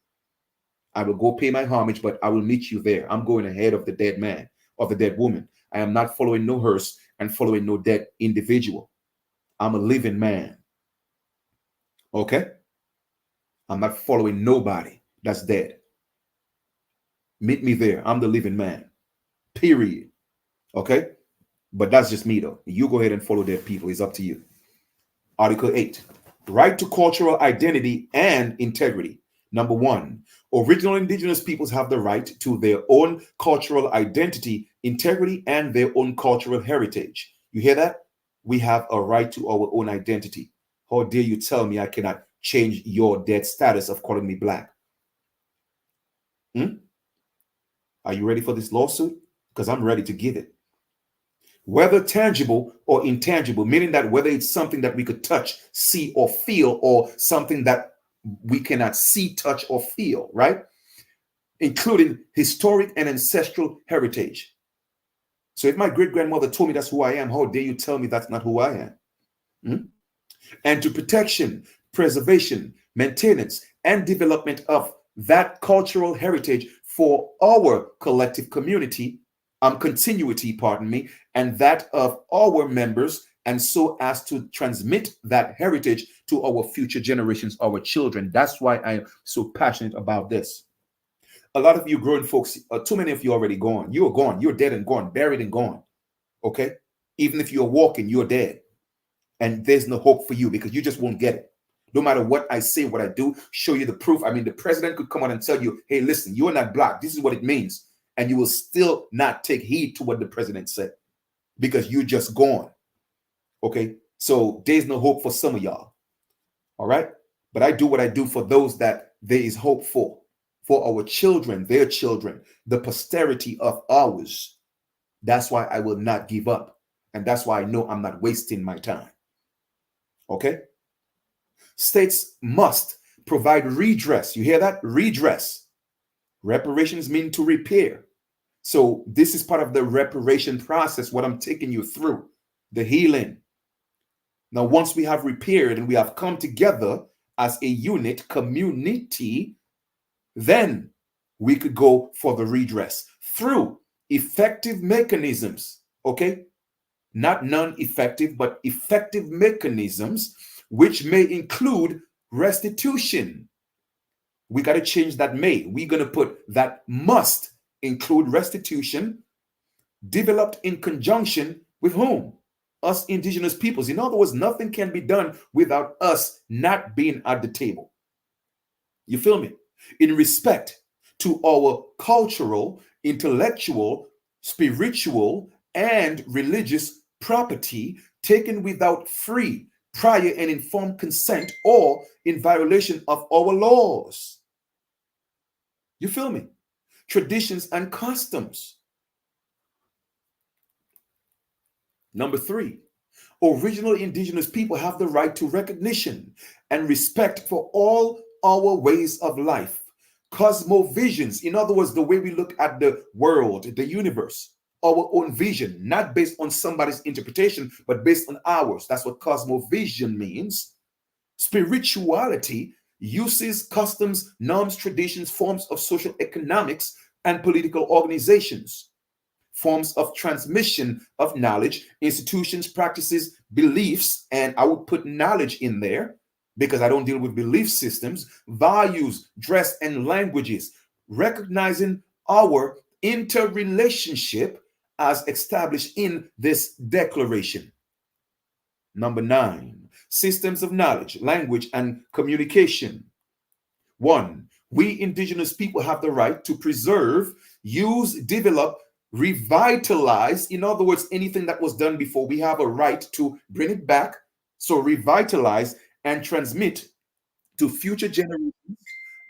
I will go pay my homage, but I will meet you there. I'm going ahead of the dead man, of the dead woman. I am not following no hearse and following no dead individual. I'm a living man. Okay? I'm not following nobody that's dead. Meet me there. I'm the living man. Period. Okay? But that's just me, though. You go ahead and follow dead people. It's up to you. Article 8. Right to cultural identity and integrity. Number one, original indigenous peoples have the right to their own cultural identity, integrity, and their own cultural heritage. You hear that? We have a right to our own identity. How dare you tell me I cannot change your dead status of calling me black? Hmm? Are you ready for this lawsuit? Because I'm ready to give it. Whether tangible or intangible, meaning that whether it's something that we could touch, see, or feel, or something that we cannot see, touch, or feel, right? Including historic and ancestral heritage. So if my great grandmother told me that's who I am, how dare you tell me that's not who I am? Hmm? And to protection, preservation, maintenance, and development of that cultural heritage for our collective community, continuity, pardon me, and that of our members, and so as to transmit that heritage to our future generations, our children. That's why I am so passionate about this. A lot of you grown folks, too many of you already gone. You are gone. You're dead and gone, buried and gone. Okay? Even if you're walking, you're dead. And there's no hope for you because you just won't get it. No matter what I say, what I do, show you the proof. I mean, the president could come out and tell you, hey, listen, you're not black. This is what it means. And you will still not take heed to what the president said because you're just gone. Okay? So there's no hope for some of y'all. All right? But I do what I do for those that there is hope for our children, their children, the posterity of ours. That's why I will not give up. And that's why I know I'm not wasting my time. Okay? States must provide redress. You hear that? Redress. Reparations mean to repair. So this is part of the reparation process, what I'm taking you through, the healing. Now, once we have repaired and we have come together as a unit, community, then we could go for the redress through effective mechanisms, okay? Not non-effective, but effective mechanisms, which may include restitution. We got to change that may. We're going to put that must include restitution, developed in conjunction with whom? Us indigenous peoples. In other words, nothing can be done without us not being at the table. You feel me? In respect to our cultural, intellectual, spiritual, and religious property taken without free, prior, and informed consent or in violation of our laws. You feel me? Traditions and customs. Number three, original indigenous people have the right to recognition and respect for all our ways of life. Cosmovisions, in other words, the way we look at the world, the universe, our own vision, not based on somebody's interpretation, but based on ours. That's what cosmovision means. Spirituality, uses, customs, norms, traditions, forms of social economics and political organizations, forms of transmission of knowledge, institutions, practices, beliefs, and I would put knowledge in there because I don't deal with belief systems, values, dress, and languages, recognizing our interrelationship as established in this declaration. Number 9, systems of knowledge, language, and communication. 1, we indigenous people have the right to preserve, use, develop, revitalize. In other words, anything that was done before, we have a right to bring it back. So revitalize and transmit to future generations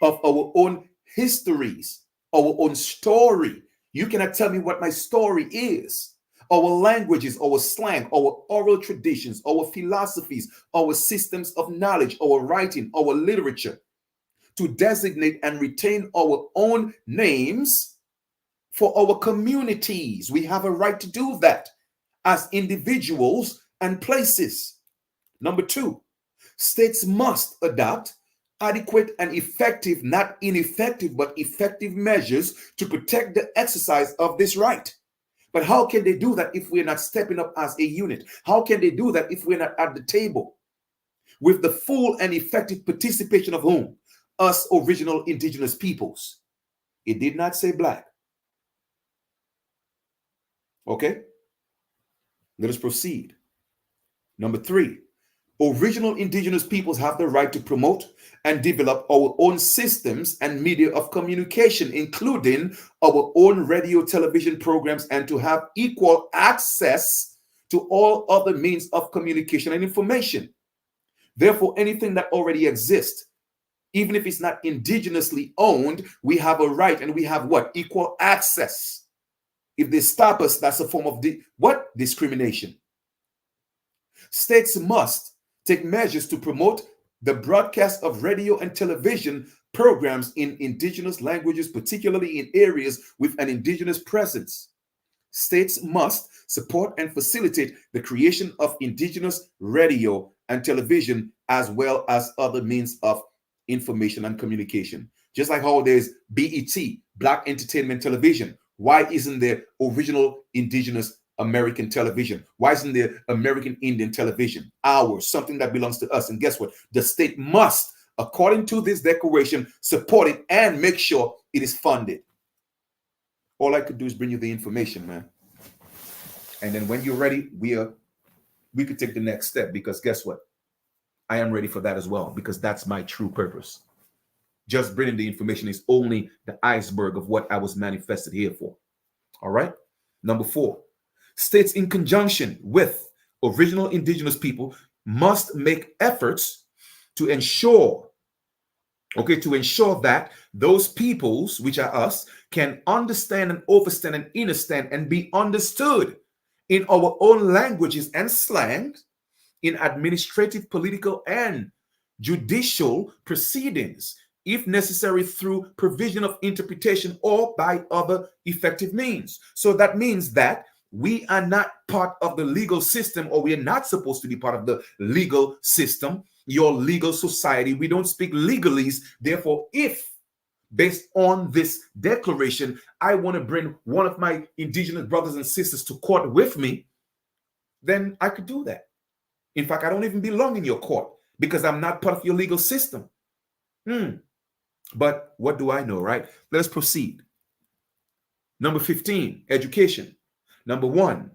of our own histories, our own story. You cannot tell me what my story is. Our languages, our slang, our oral traditions, our philosophies, our systems of knowledge, our writing, our literature, to designate and retain our own names for our communities. We have a right to do that as individuals and places. Number 2, states must adopt adequate and effective, not ineffective, but effective measures to protect the exercise of this right. But how can they do that if we're not stepping up as a unit? How can they do that if we're not at the table with the full and effective participation of whom? Us original indigenous peoples. It did not say black. Okay, let us proceed. Number 3, Original indigenous peoples have the right to promote and develop our own systems and media of communication, including our own radio, television programs, and to have equal access to all other means of communication and information. Therefore, anything that already exists, even if it's not indigenously owned, we have a right and we have what? Equal access. If they stop us, that's a form of what? Discrimination. States must take measures to promote the broadcast of radio and television programs in indigenous languages, particularly in areas with an indigenous presence. States must support and facilitate the creation of indigenous radio and television, as well as other means of information and communication. Just like how there's BET, Black Entertainment Television. Why isn't there original indigenous American television? Why isn't there American Indian television? Ours, something that belongs to us. And guess what? The state must, according to this declaration, support it and make sure it is funded. All I could do is bring you the information, man. And then when you're ready, we could take the next step, because guess what? I am ready for that as well, because that's my true purpose. Just bringing the information is only the iceberg of what I was manifested here for. All right. Number 4, states in conjunction with original indigenous people must make efforts to ensure that those peoples, which are us, can understand and overstand and understand and be understood in our own languages and slangs in administrative, political, and judicial proceedings, if necessary, through provision of interpretation or by other effective means. So that means that we are not part of the legal system, or we are not supposed to be part of the legal system, your legal society. We don't speak legalese. Therefore, if based on this declaration, I want to bring one of my indigenous brothers and sisters to court with me, then I could do that. In fact, I don't even belong in your court because I'm not part of your legal system. But what do I know, right? Let us proceed. Number 15, education. Number 1,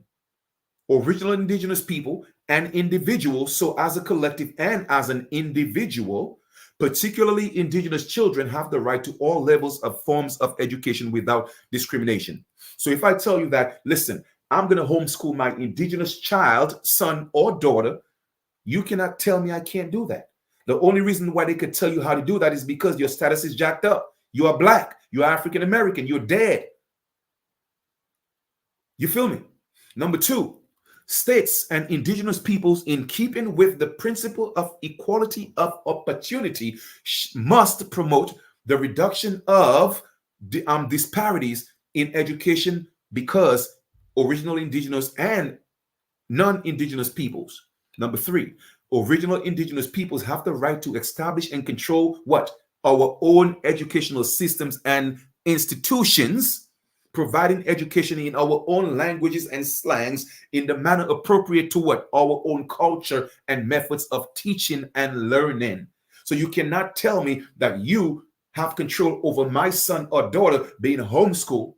original indigenous people and individuals, so as a collective and as an individual, particularly indigenous children, have the right to all levels of forms of education without discrimination. So if I tell you that, listen, I'm going to homeschool my indigenous child, son or daughter, you cannot tell me I can't do that. The only reason why they could tell you how to do that is because your status is jacked up. You are Black, you are African American, you're dead. You feel me? Number 2, states and indigenous peoples, in keeping with the principle of equality of opportunity, must promote the reduction of disparities in education, because original indigenous and non-indigenous peoples. Number 3, original indigenous peoples have the right to establish and control what? Our own educational systems and institutions, providing education in our own languages and slangs in the manner appropriate to what? Our own culture and methods of teaching and learning. So you cannot tell me that you have control over my son or daughter being homeschooled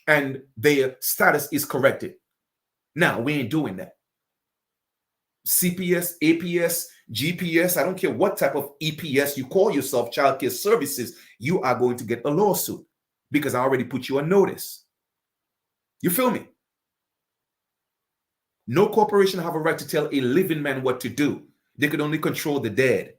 and their status is corrected. Now, we ain't doing that. CPS, APS, GPS, I don't care what type of EPS you call yourself, child care services, you are going to get a lawsuit, because I already put you on notice. You feel me? No corporation have a right to tell a living man what to do. They could only control the dead.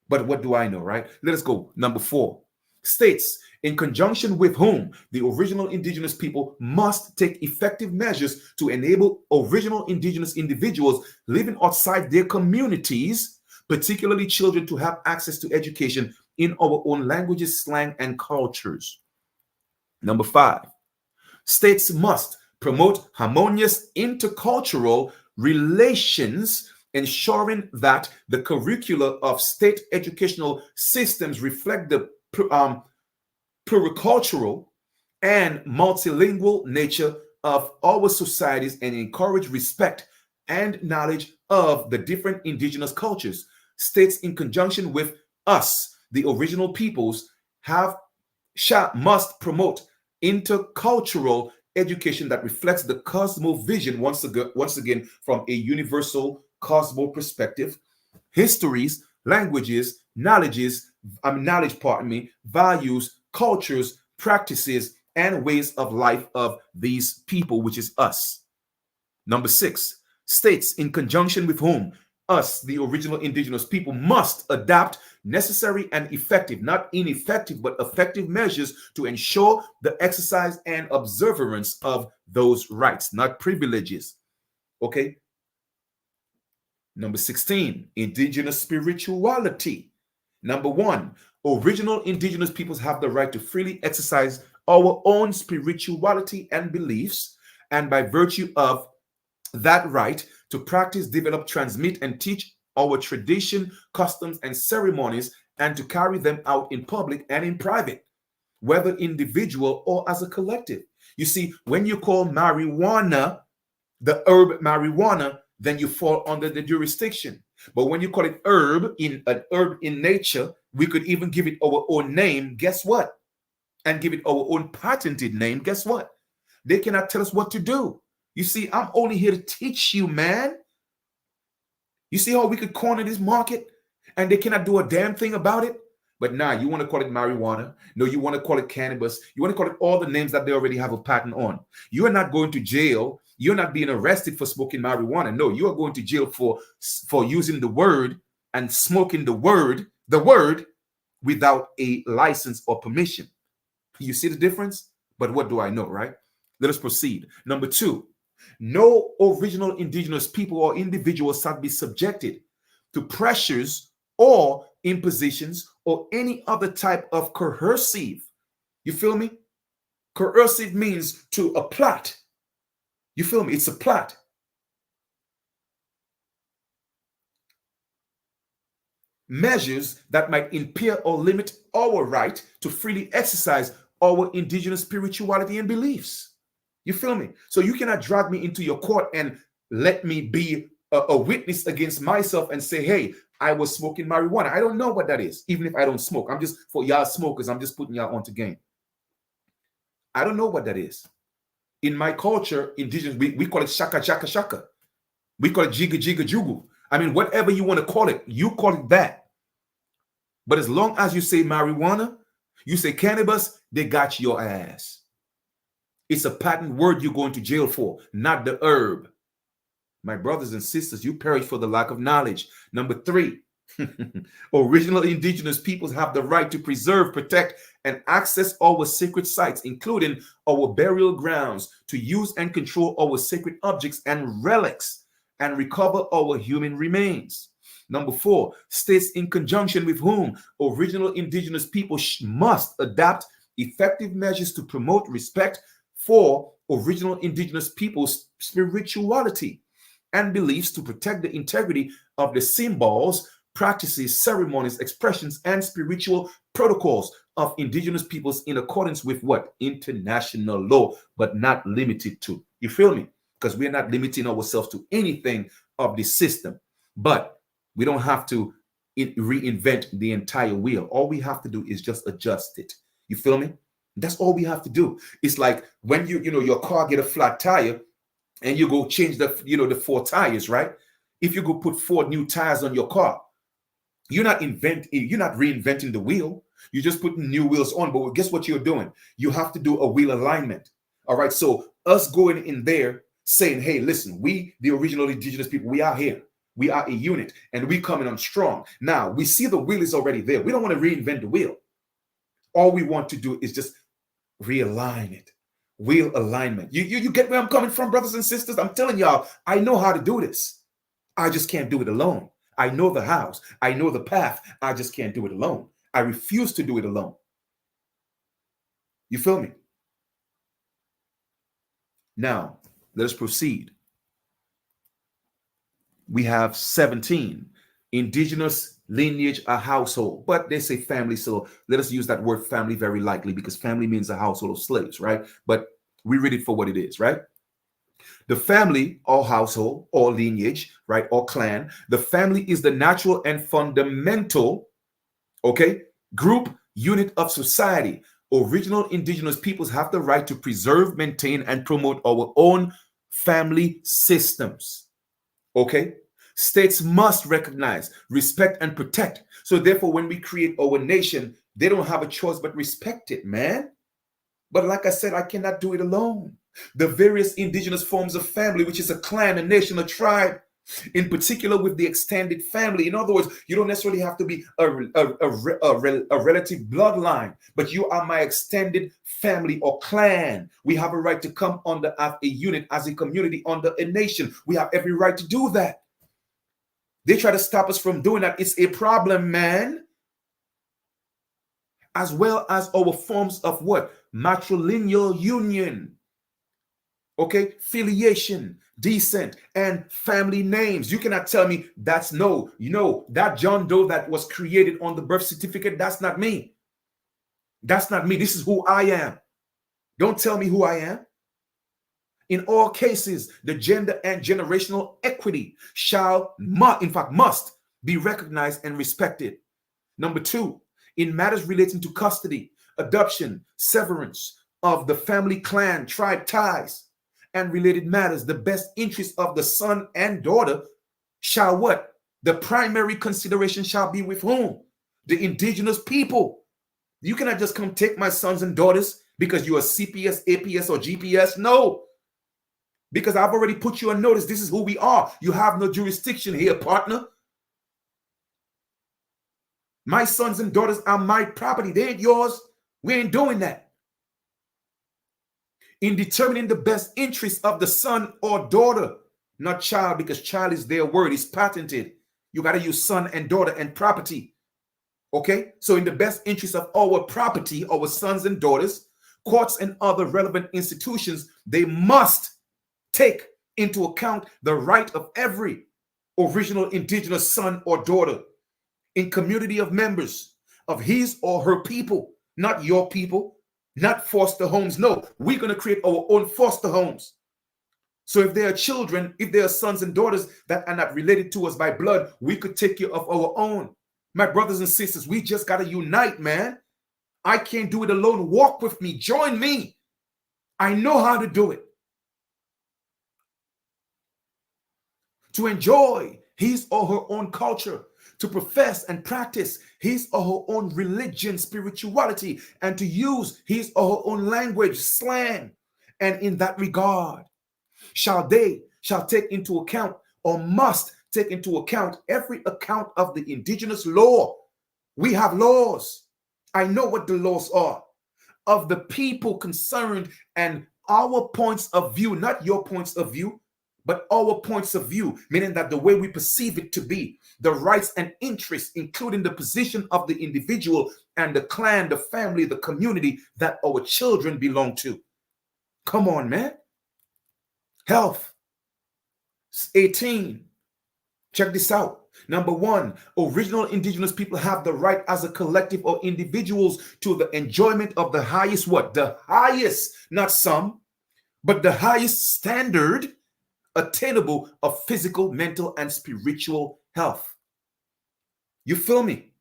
But what do I know, right? Let us go. Number 4, states, in conjunction with whom the original indigenous people must take effective measures to enable original indigenous individuals living outside their communities, particularly children, to have access to education in our own languages, slang, and cultures. Number 5, states must promote harmonious intercultural relations, ensuring that the curricula of state educational systems reflect the pluricultural and multilingual nature of our societies and encourage respect and knowledge of the different indigenous cultures. States, in conjunction with us, the original peoples, must promote intercultural education that reflects the cosmovision, once again from a universal cosmo perspective, histories, languages, knowledge, pardon me, values, cultures, practices, and ways of life of these people, which is us. Number 6, states in conjunction with whom us, the original indigenous people, must adopt necessary and effective, not ineffective, but effective measures to ensure the exercise and observance of those rights, not privileges. Okay. Number 16, indigenous spirituality. Number 1, original indigenous peoples have the right to freely exercise our own spirituality and beliefs, and by virtue of that right to practice, develop, transmit, and teach our tradition, customs, and ceremonies, and to carry them out in public and in private, whether individual or as a collective. You see, when you call marijuana the herb marijuana, then you fall under the jurisdiction. But when you call it herb, in an herb in nature, we could even give it our own name. Guess what? And give it our own patented name. Guess what? They cannot tell us what to do. You see, I'm only here to teach you, man. You see how we could corner this market and they cannot do a damn thing about it? But now you want to call it marijuana. No, you want to call it cannabis. You want to call it all the names that they already have a patent on. You are not going to jail. You're not being arrested for smoking marijuana. No, you are going to jail for using the word and smoking the word without a license or permission. You see the difference? But what do I know, right? Let us proceed. Number 2, no original indigenous people or individuals shall be subjected to pressures or impositions or any other type of coercive. You feel me? Coercive means to a plot. You feel me? It's a plot. Measures that might impair or limit our right to freely exercise our indigenous spirituality and beliefs. You feel me? So you cannot drag me into your court and let me be a witness against myself and say, hey, I was smoking marijuana. I don't know what that is, even if I don't smoke. I'm just, for y'all smokers, I'm just putting y'all onto game. I don't know what that is. In my culture, indigenous, we call it shaka, shaka, shaka. We call it jiga, jiga, jugu. I mean, whatever you want to call it, you call it that. But as long as you say marijuana, you say cannabis, they got your ass. It's a patent word you're going to jail for, not the herb. My brothers and sisters, you perish for the lack of knowledge. Number 3, original indigenous peoples have the right to preserve, protect, and access our sacred sites, including our burial grounds, to use and control our sacred objects and relics, and recover our human remains. Number 4, states in conjunction with whom original indigenous people must adopt effective measures to promote respect for original indigenous people's spirituality and beliefs, to protect the integrity of the symbols, practices, ceremonies, expressions, and spiritual protocols of indigenous peoples in accordance with what? International law, but not limited to. You feel me? Because we're not limiting ourselves to anything of the system. But we don't have to reinvent the entire wheel. All we have to do is just adjust it. You feel me? That's all we have to do. It's like when your car get a flat tire and you go change the 4 tires, right? If you go put 4 new tires on your car, you're not reinventing the wheel. You're just putting new wheels on. But guess what you're doing? You have to do a wheel alignment. All right. So us going in there saying, hey, listen, we, the original indigenous people, we are here. We are a unit and we coming on strong. Now we see the wheel is already there. We don't want to reinvent the wheel. All we want to do is just realign it. Wheel alignment. You get where I'm coming from, brothers and sisters? I'm telling y'all, I know how to do this. I just can't do it alone. I know the hows. I know the path. I just can't do it alone. I refuse to do it alone. You feel me? Now, let us proceed. We have 17. Indigenous lineage, a household. But they say family, so let us use that word family very lightly, because family means a household of slaves, right? But we read it for what it is, right? The family or household or lineage, right, or clan, the family is the natural and fundamental, okay, group unit of society. Original indigenous peoples have the right to preserve, maintain, and promote our own family systems, okay? States must recognize, respect, and protect. So therefore, when we create our nation, they don't have a choice but respect it, man. But like I said, I cannot do it alone. The various indigenous forms of family, which is a clan, a nation, a tribe, in particular with the extended family. In other words, you don't necessarily have to be a relative bloodline, but you are my extended family or clan. We have a right to come under as a unit, as a community, under a nation. We have every right to do that. They try to stop us from doing that. It's a problem, man. As well as our forms of what? Matrilineal union. Okay? Filiation, descent, and family names. You cannot tell me that's no. You know, that John Doe that was created on the birth certificate, that's not me. That's not me. This is who I am. Don't tell me who I am. In all cases, the gender and generational equity must be recognized and respected. Number two, in matters relating to custody, adoption, severance of the family, clan, tribe ties, and related matters, the best interest of the son and daughter shall what? The primary consideration shall be with whom? The indigenous people. You cannot just come take my sons and daughters because you're a CPS, APS, or GPS. No. Because I've already put you on notice. This is who we are. You have no jurisdiction here, partner. My sons and daughters are my property. They ain't yours. We ain't doing that. In determining the best interest of the son or daughter, not child, because child is their word. It's patented. You got to use son and daughter and property. Okay? So in the best interest of our property, our sons and daughters, courts and other relevant institutions, they must take into account the right of every original indigenous son or daughter in community of members of his or her people, not your people, not foster homes. No, we're going to create our own foster homes. So if there are children, if there are sons and daughters that are not related to us by blood, we could take care of our own. My brothers and sisters, we just got to unite, man. I can't do it alone. Walk with me. Join me. I know how to do it. To enjoy his or her own culture, to profess and practice his or her own religion, spirituality, and to use his or her own language, slang. And in that regard, shall take into account or must take into account every account of the indigenous law. We have laws. I know what the laws are of the people concerned and our points of view, not your points of view, but our points of view, meaning that the way we perceive it to be, the rights and interests, including the position of the individual and the clan, the family, the community that our children belong to. Come on, man. Health. 18. Check this out. Number one, original indigenous people have the right as a collective or individuals to the enjoyment of the highest what? The highest, not some, but the highest standard attainable of physical, mental, and spiritual health. You feel me?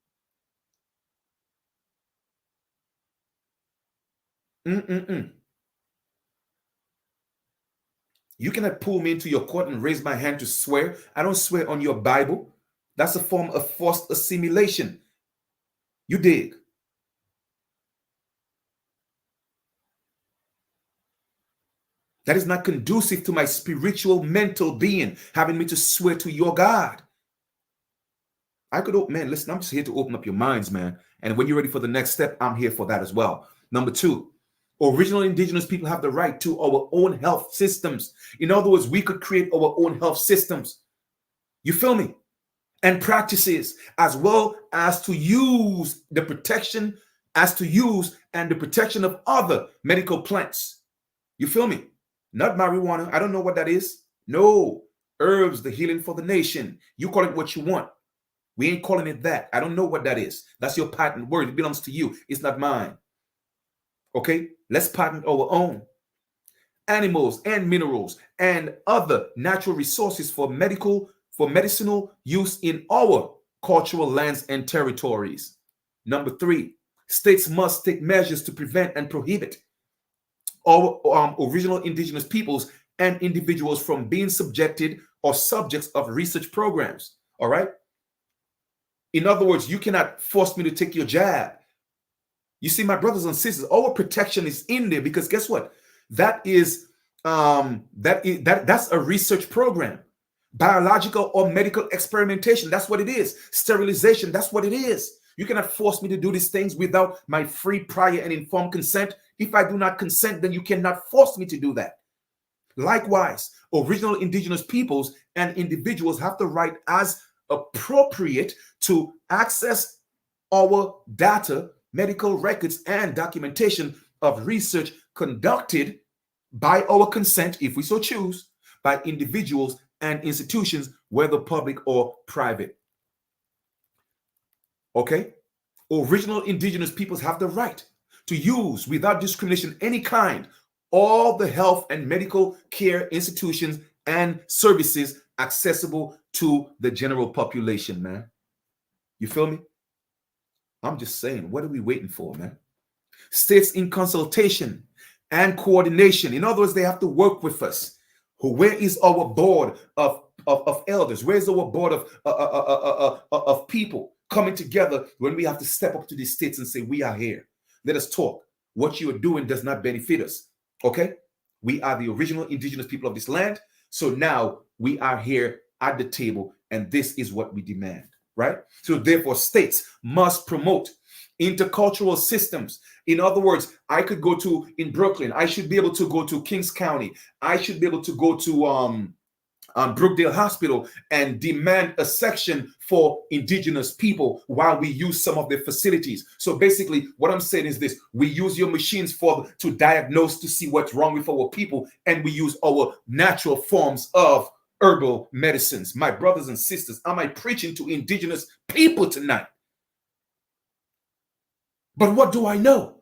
You cannot pull me into your court and raise my hand to swear. I don't swear on your Bible. That's a form of forced assimilation. You dig? That is not conducive to my spiritual, mental being, having me to swear to your God. I could, man, listen, I'm just here to open up your minds, man. And when you're ready for the next step, I'm here for that as well. Number two, original indigenous people have the right to our own health systems. In other words, we could create our own health systems. You feel me? And practices, as well as to use the protection, and the protection of other medical plants. You feel me? Not marijuana. I don't know what that is. No. Herbs, the healing for the nation. You call it what you want. We ain't calling it that. I don't know what that is. That's your patent word. It belongs to you. It's not mine. Okay? Let's patent our own. Animals and minerals and other natural resources for medicinal use in our cultural lands and territories. Number three, states must take measures to prevent and prohibit our original indigenous peoples and individuals from being subjected or subjects of research programs. All right. In other words, you cannot force me to take your jab. You see, my brothers and sisters, our protection is in there because guess what? That's a research program. Biological or medical experimentation, that's what it is. Sterilization, that's what it is. You cannot force me to do these things without my free, prior, and informed consent. If I do not consent, then you cannot force me to do that. Likewise, original indigenous peoples and individuals have the right as appropriate to access our data, medical records, and documentation of research conducted by our consent, if we so choose, by individuals and institutions, whether public or private. Okay? Original indigenous peoples have the right to use, without discrimination any kind, all the health and medical care institutions and services accessible to the general population, man. You feel me? I'm just saying, what are we waiting for, man? States in consultation and coordination. In other words, they have to work with us. Where is our board of elders? Where's our board of people coming together when we have to step up to these states and say, we are here. Let us talk. What you are doing does not benefit us. Okay? We are the original indigenous people of this land. So now we are here at the table, and this is what we demand, right? So therefore, states must promote intercultural systems. In other words, I could go to, in Brooklyn, I should be able to go to Kings County. I should be able to go to Brookdale Hospital and demand a section for indigenous people while we use some of their facilities. So basically what I'm saying is this: we use your machines to diagnose, to see what's wrong with our people, and we use our natural forms of herbal medicines. My brothers and sisters, am I preaching to indigenous people tonight? But what do I know?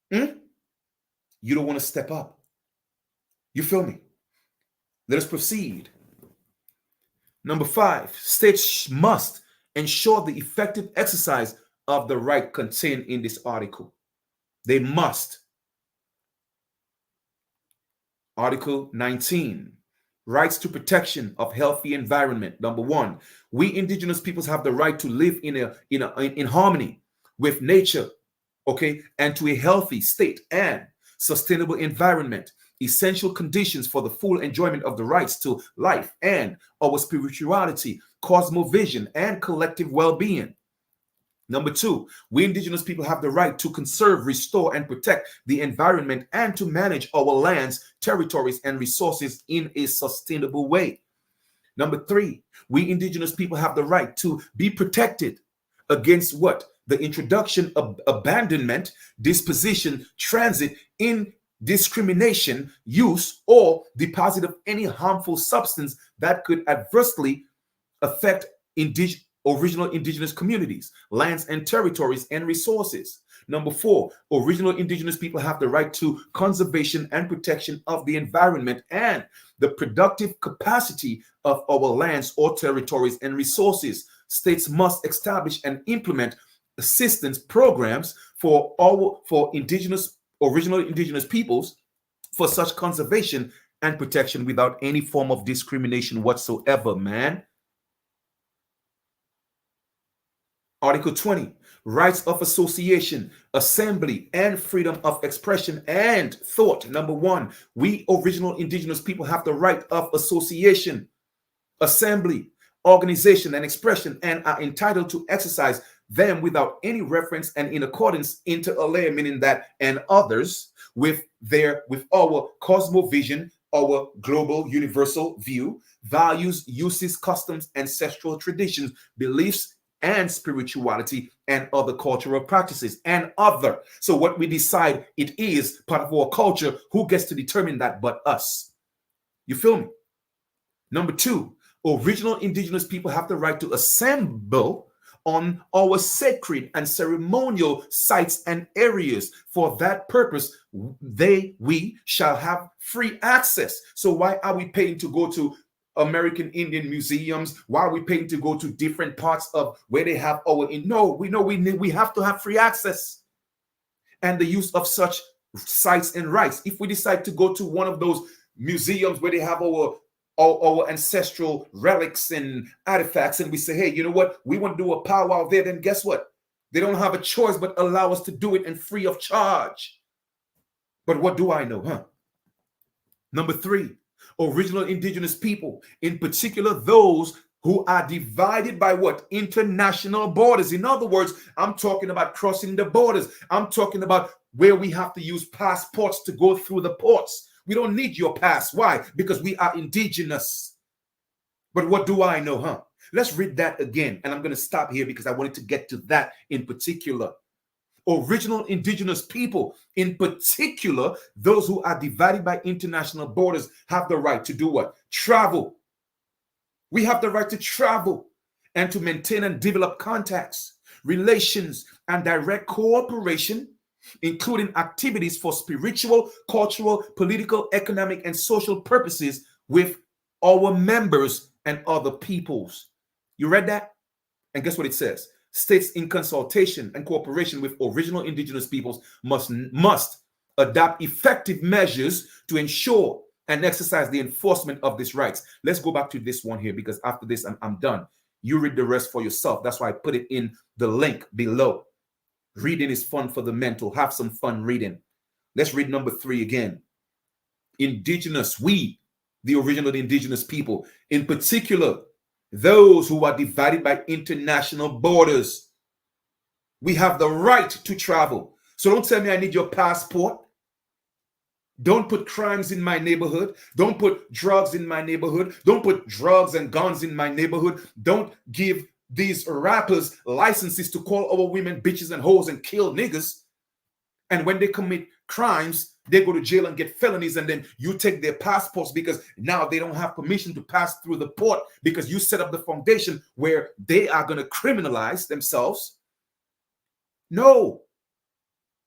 You don't want to step up. You feel me? Let us proceed. Number 5, states must ensure the effective exercise of the right contained in this article. They must. Article 19, rights to protection of healthy environment. Number 1, we indigenous peoples have the right to live in harmony with nature, okay, and to a healthy state and sustainable environment, essential conditions for the full enjoyment of the rights to life and our spirituality, cosmovision, and collective well-being. Number 2, we indigenous people have the right to conserve, restore, and protect the environment and to manage our lands, territories, and resources in a sustainable way. Number 3, we indigenous people have the right to be protected against what? The introduction of abandonment, disposition, transit, indiscrimination, use, or deposit of any harmful substance that could adversely affect original indigenous communities, lands and territories and resources. Number 4, original indigenous people have the right to conservation and protection of the environment and the productive capacity of our lands or territories and resources. States must establish and implement assistance programs for original indigenous peoples for such conservation and protection without any form of discrimination whatsoever, man. Article 20, rights of association, assembly, and freedom of expression and thought. Number 1, we original indigenous people have the right of association, assembly, organization, and expression, and are entitled to exercise them without any reference and in accordance inter alia, meaning that and others with our cosmovision, our global universal view, values, uses, customs, ancestral traditions, beliefs, and spirituality, and other cultural practices, and other. So what we decide it is part of our culture, who gets to determine that but us? You feel me? Number 2, original indigenous people have the right to assemble on our sacred and ceremonial sites and areas. For that purpose, we shall have free access. So why are we paying to go to American Indian museums? Why are we paying to go to different parts of where they have we have to have free access and the use of such sites and rights. If we decide to go to one of those museums where they have our ancestral relics and artifacts, and we say, hey, you know what? We want to do a powwow there. Then guess what? They don't have a choice but allow us to do it and free of charge. But what do I know, huh? Number 3, original indigenous people, in particular those who are divided by what? International borders. In other words, I'm talking about crossing the borders. I'm talking about where we have to use passports to go through the ports. We don't need your pass. Why? Because we are indigenous. But what do I know, huh? Let's read that again. And I'm going to stop here because I wanted to get to that in particular. Original indigenous people, in particular, those who are divided by international borders, have the right to do what? Travel. We have the right to travel and to maintain and develop contacts, relations, and direct cooperation, including activities for spiritual, cultural, political, economic, and social purposes with our members and other peoples. You read that? And guess what it says? States in consultation and cooperation with original indigenous peoples must adopt effective measures to ensure and exercise the enforcement of these rights. Let's go back to this one here, because after this, I'm done. You read the rest for yourself. That's why I put it in the link below. Reading is fun for the mental. Have some fun reading. Let's read number 3 again. Indigenous, we, the original indigenous people, in particular, those who are divided by international borders. We have the right to travel. So don't tell me I need your passport. Don't put crimes in my neighborhood. Don't put drugs in my neighborhood. Don't put drugs and guns in my neighborhood. Don't give these rappers licenses to call our women bitches and hoes and kill niggas. And when they commit crimes, they go to jail and get felonies, and then you take their passports because now they don't have permission to pass through the port because you set up the foundation where they are going to criminalize themselves. No,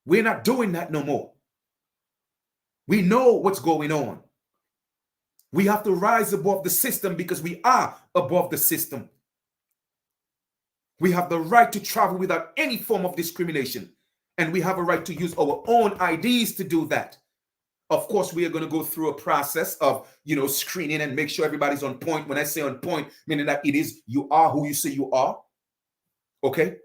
we're not doing that no more. We know what's going on. We have to rise above the system because we are above the system. We have the right to travel without any form of discrimination. And we have a right to use our own IDs to do that. Of course, we are going to go through a process of, screening and make sure everybody's on point. When I say on point, meaning that it is, you are who you say you are. Okay?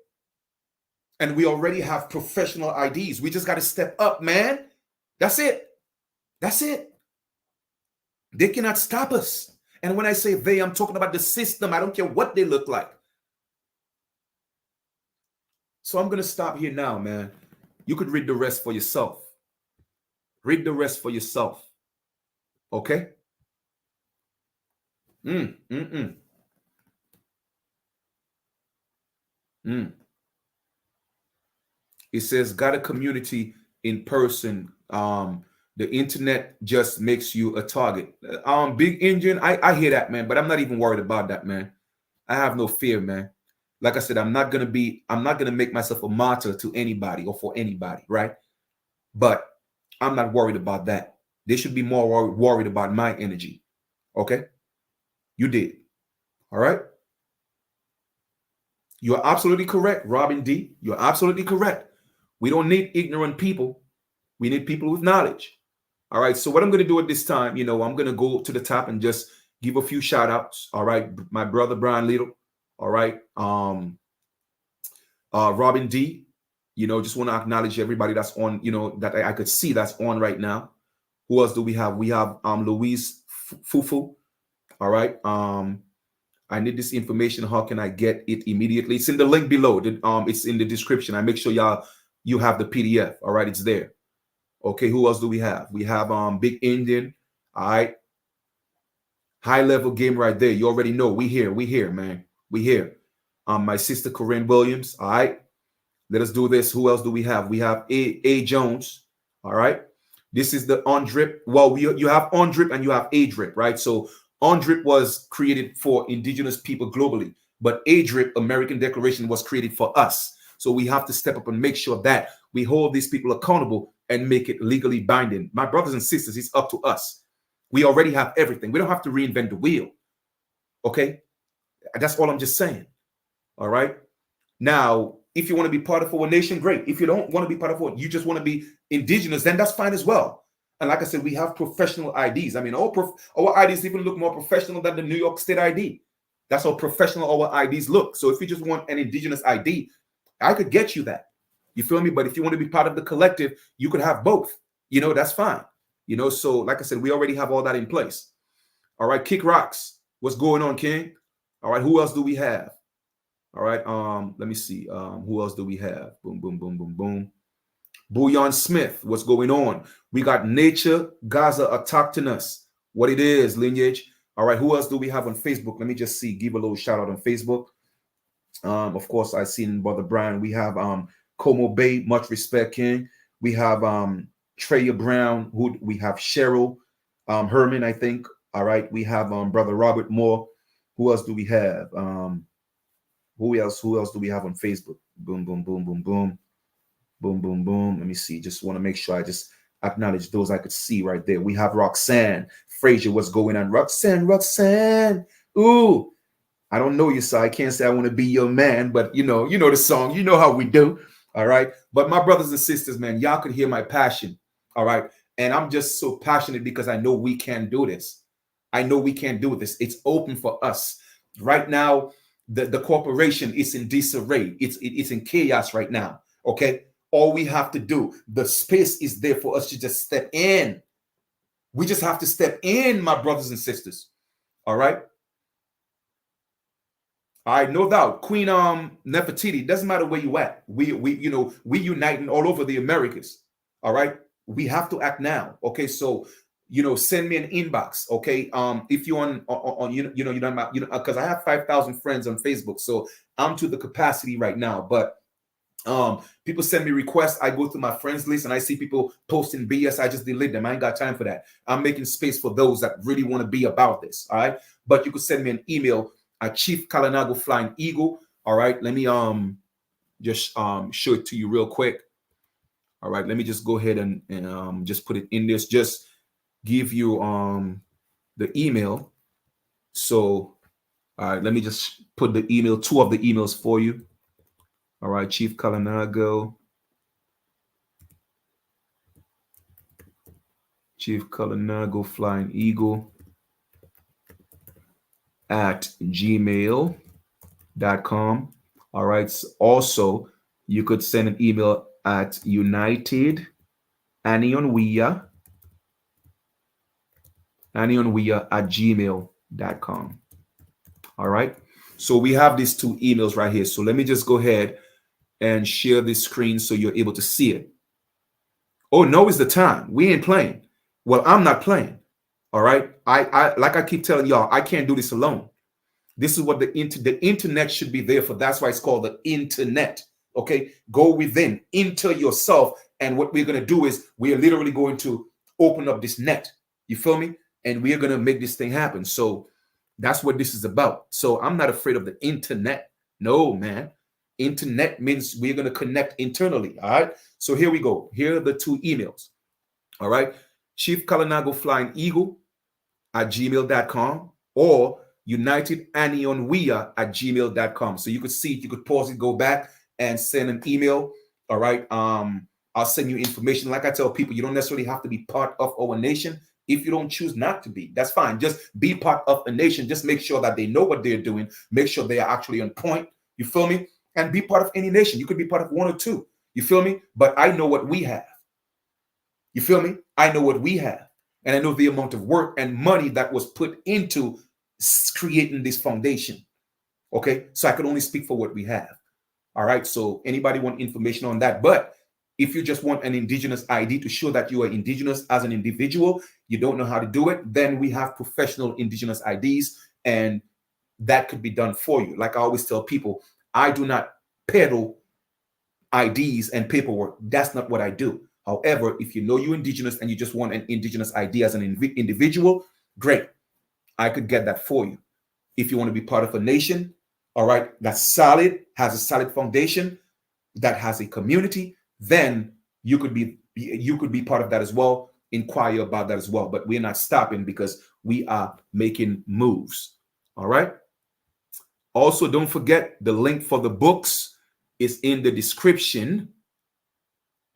And we already have professional IDs. We just got to step up, man. That's it. That's it. They cannot stop us. And when I say they, I'm talking about the system. I don't care what they look like. So I'm going to stop here now, man. You could read the rest for yourself. Read the rest for yourself. Okay? It says, got a community in person. The internet just makes you a target. Big Indian, I hear that, man, but I'm not even worried about that, man. I have no fear, man. Like I said, I'm not going to make myself a martyr to anybody or for anybody, right? But I'm not worried about that. They should be more worried about my energy. Okay? You did. All right? You're absolutely correct, Robin D. You're absolutely correct. We don't need ignorant people. We need people with knowledge. All right? So what I'm going to do at this time, I'm going to go to the top and just give a few shout outs. All right? My brother, Brian Little. All right. Robin D, just want to acknowledge everybody that's on, that I could see that's on right now. Who else do we have? We have Louise Fufu. All right. I need this information. How can I get it immediately? It's in the link below. It's in the description. I make sure you have the PDF. All right, it's there. Okay, who else do we have? We have Big Indian. All right. High level game right there. You already know. We here, man. We here. My sister Corinne Williams. All right. Let us do this. Who else do we have? We have A Jones. All right. This is the on drip. Well, you have on drip and you have A drip, right? So on drip was created for indigenous people globally, but A drip, American Declaration, was created for us. So we have to step up and make sure that we hold these people accountable and make it legally binding. My brothers and sisters, it's up to us. We already have everything. We don't have to reinvent the wheel. Okay. That's all I'm just saying. All right. Now, if you want to be part of our nation, great. If you don't want to be part of what, you just want to be indigenous, then that's fine as well. And like I said, we have professional IDs. I mean, our IDs even look more professional than the New York State ID. That's how professional our IDs look. So if you just want an indigenous ID, I could get you that. You feel me? But if you want to be part of the collective, you could have both. You know, that's fine. You know, so like I said, we already have all that in place. All right, Kick Rocks. What's going on, King? All right, who else do we have? All right, let me see. Who else do we have? Boom, boom, boom, boom, boom. Bouillon Smith, what's going on? We got Nature Gaza attacking us. What it is, Lineage. All right, who else do we have on Facebook? Let me just see. Give a little shout out on Facebook. Of course, I seen Brother Brian. We have Como Bay, much respect, King. We have Treya Brown. Who we have Cheryl Herman, I think. All right, we have Brother Robert Moore. Who else do we have? Who else do we have on Facebook? Boom, boom, boom, boom, boom. Boom, boom, boom. Let me see. Just want to make sure I just acknowledge those I could see right there. We have Roxanne Frazier. What's going on? Roxanne. Ooh, I don't know you, so I can't say I want to be your man, but you know the song. You know how we do. All right. But my brothers and sisters, man, y'all could hear my passion. All right. And I'm just so passionate because I know we can do this. I know we can do this. It's open for us. Right now, the corporation is in disarray. It's in chaos right now. Okay. All we have to do, the space is there for us to just step in. We just have to step in, my brothers and sisters. All right. All right, no doubt. Queen Nefertiti, doesn't matter where you at. We uniting all over the Americas. All right. We have to act now. Okay. So, send me an inbox. Okay. If you're on because I have 5,000 friends on Facebook. So I'm to the capacity right now. But people send me requests. I go through my friends list and I see people posting BS. I just delete them. I ain't got time for that. I'm making space for those that really want to be about this. All right. But you could send me an email at Chief Kalanago Flying Eagle. All right. Let me just show it to you real quick. All right. Let me just go ahead and just put it in this. Just give you the email. So all right, let me just put the email, 2 of the emails for you. All right, Chief Kalanago. Chief Kalanago Flying Eagle at gmail.com. All right. So also, you could send an email at United Anionwea at gmail.com. All right. So we have these 2 emails right here. So let me just go ahead and share this screen so you're able to see it. Oh, no, it's the time. We ain't playing. Well, I'm not playing. All right. I like I keep telling y'all, I can't do this alone. This is what the internet should be there for. That's why it's called the internet. Okay. Go within, enter yourself. And what we're going to do is we are literally going to open up this net. You feel me? And we are going to make this thing happen. So that's what this is about. So I'm not afraid of the internet. No, man. Internet means we're going to connect internally. All right. So here we go. Here are the 2 emails. All right. Chief Kalanago Flying Eagle at gmail.com or United Anionwea at gmail.com. So you could see it, you could pause it, go back and send an email. All right. I'll send you information. Like I tell people, you don't necessarily have to be part of our nation. If you don't choose not to be, that's fine. Just be part of a nation. Just make sure that they know what they're doing. Make sure they are actually on point. You feel me? And be part of any nation. You could be part of 1 or 2. You feel me? But I know what we have. You feel me? I know what we have. And I know the amount of work and money that was put into creating this foundation. Okay. So I could only speak for what we have. All right. So anybody want information on that? But if you just want an indigenous ID to show that you are indigenous as an individual, you don't know how to do it, then we have professional indigenous IDs, and that could be done for you. Like I always tell people, I do not peddle IDs and paperwork. That's not what I do. However, if you know you're indigenous and you just want an indigenous ID as an individual, great. I could get that for you. If you want to be part of a nation, all right, that's solid, has a solid foundation, that has a community, then you could be part of that as well. Inquire about that as well. But we're not stopping because we are making moves. All right. Also, don't forget the link for the books is in the description.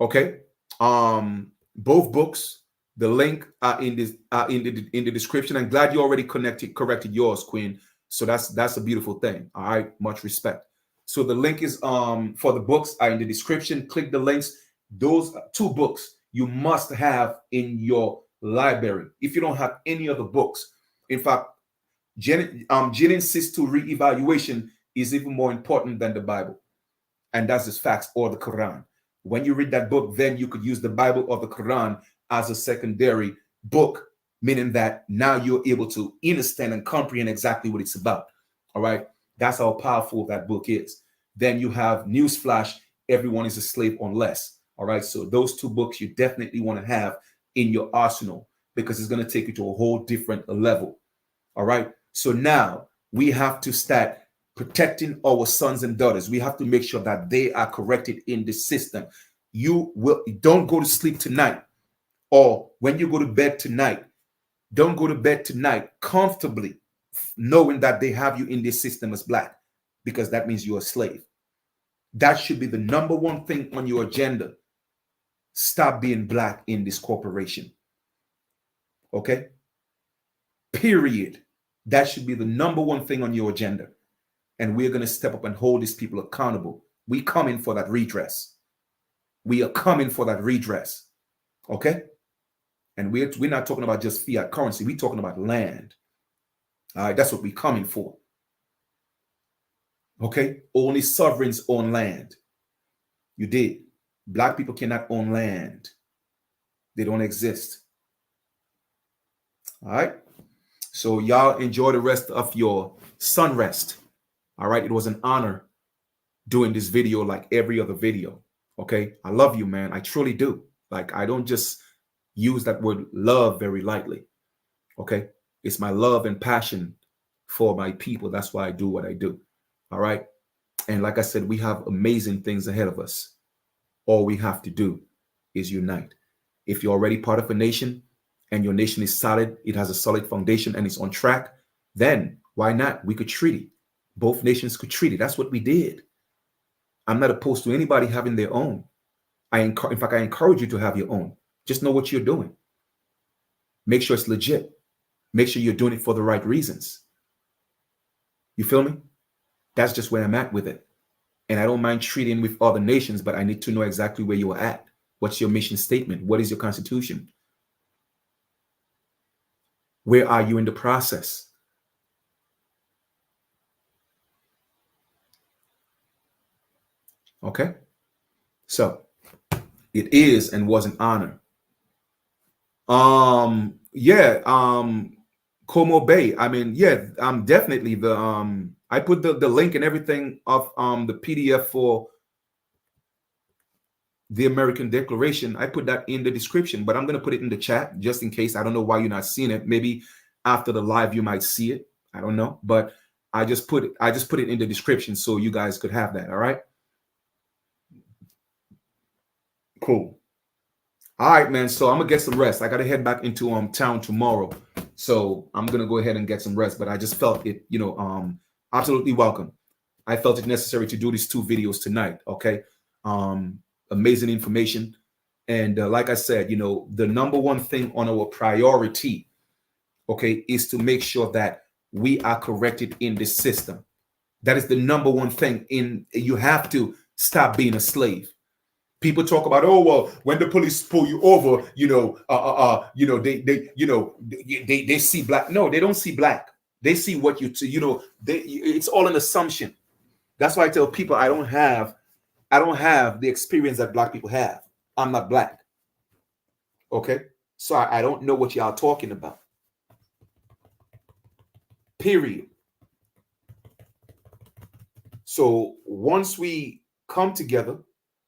Okay. Both books, The link in this in the description. I'm glad you already corrected yours, Queen. So that's a beautiful thing. All right, much respect. So the link is for the books are in the description. Click the links. Those two books you must have in your library. If you don't have any other books, in fact, Genesis to reevaluation is even more important than the Bible, and that's just facts, or the Quran. When you read that book, then you could use the Bible or the Quran as a secondary book, meaning that now you're able to understand and comprehend exactly what it's about. All right. That's how powerful that book is. Then you have Newsflash, Everyone is a Slave Unless. All right. So those two books you definitely want to have in your arsenal because it's going to take you to a whole different level. All right. So now we have to start protecting our sons and daughters. We have to make sure that they are corrected in the system. Don't go to sleep tonight, or when you go to bed tonight, don't go to bed tonight comfortably knowing that they have you in this system as black, because that means you're a slave. That should be the number one thing on your agenda. Stop being black in this corporation. Okay? Period. That should be the number one thing on your agenda. And we're going to step up and hold these people accountable. We coming for that redress. We are coming for that redress. Okay? And we're not talking about just fiat currency. We're talking about land. All right, that's what we're coming for. Okay? Only sovereigns own land. You did. Black people cannot own land. They don't exist. All right? So y'all enjoy the rest of your sun rest. All right? It was an honor doing this video like every other video. Okay? I love you, man. I truly do. Like, I don't just use that word love very lightly. Okay? It's my love and passion for my people. That's why I do what I do. All right? And like I said, we have amazing things ahead of us. All we have to do is unite. If you're already part of a nation and your nation is solid, it has a solid foundation and it's on track, then why not? We could treat it. Both nations could treat it. That's what we did. I'm not opposed to anybody having their own. In fact, I encourage you to have your own. Just know what you're doing. Make sure it's legit. Make sure you're doing it for the right reasons. You feel me? That's just where I'm at with it. And I don't mind treating with other nations, but I need to know exactly where you are at. What's your mission statement? What is your constitution? Where are you in the process? Okay? So it is and was an honor. Como Bay. I mean, yeah, definitely I put the link and everything of the PDF for the American Declaration. I put that in the description, but I'm going to put it in the chat just in case. I don't know why you're not seeing it. Maybe after the live you might see it. I don't know, but I just put it in the description so you guys could have that. All right. Cool. All right, man. So I'm gonna get some rest. I gotta head back into town tomorrow, so I'm gonna go ahead and get some rest. But I just felt it, absolutely welcome. I felt it necessary to do these two videos tonight. Okay, amazing information, and like I said, the number one thing on our priority, okay, is to make sure that we are corrected in this system. That is the number one thing. You have to stop being a slave. People talk about, oh well, when the police pull you over, they see black. No, they don't see black. They see what it's all an assumption. That's why I tell people I don't have the experience that black people have. I'm not black. Okay, so I don't know what y'all talking about. Period. So once we come together,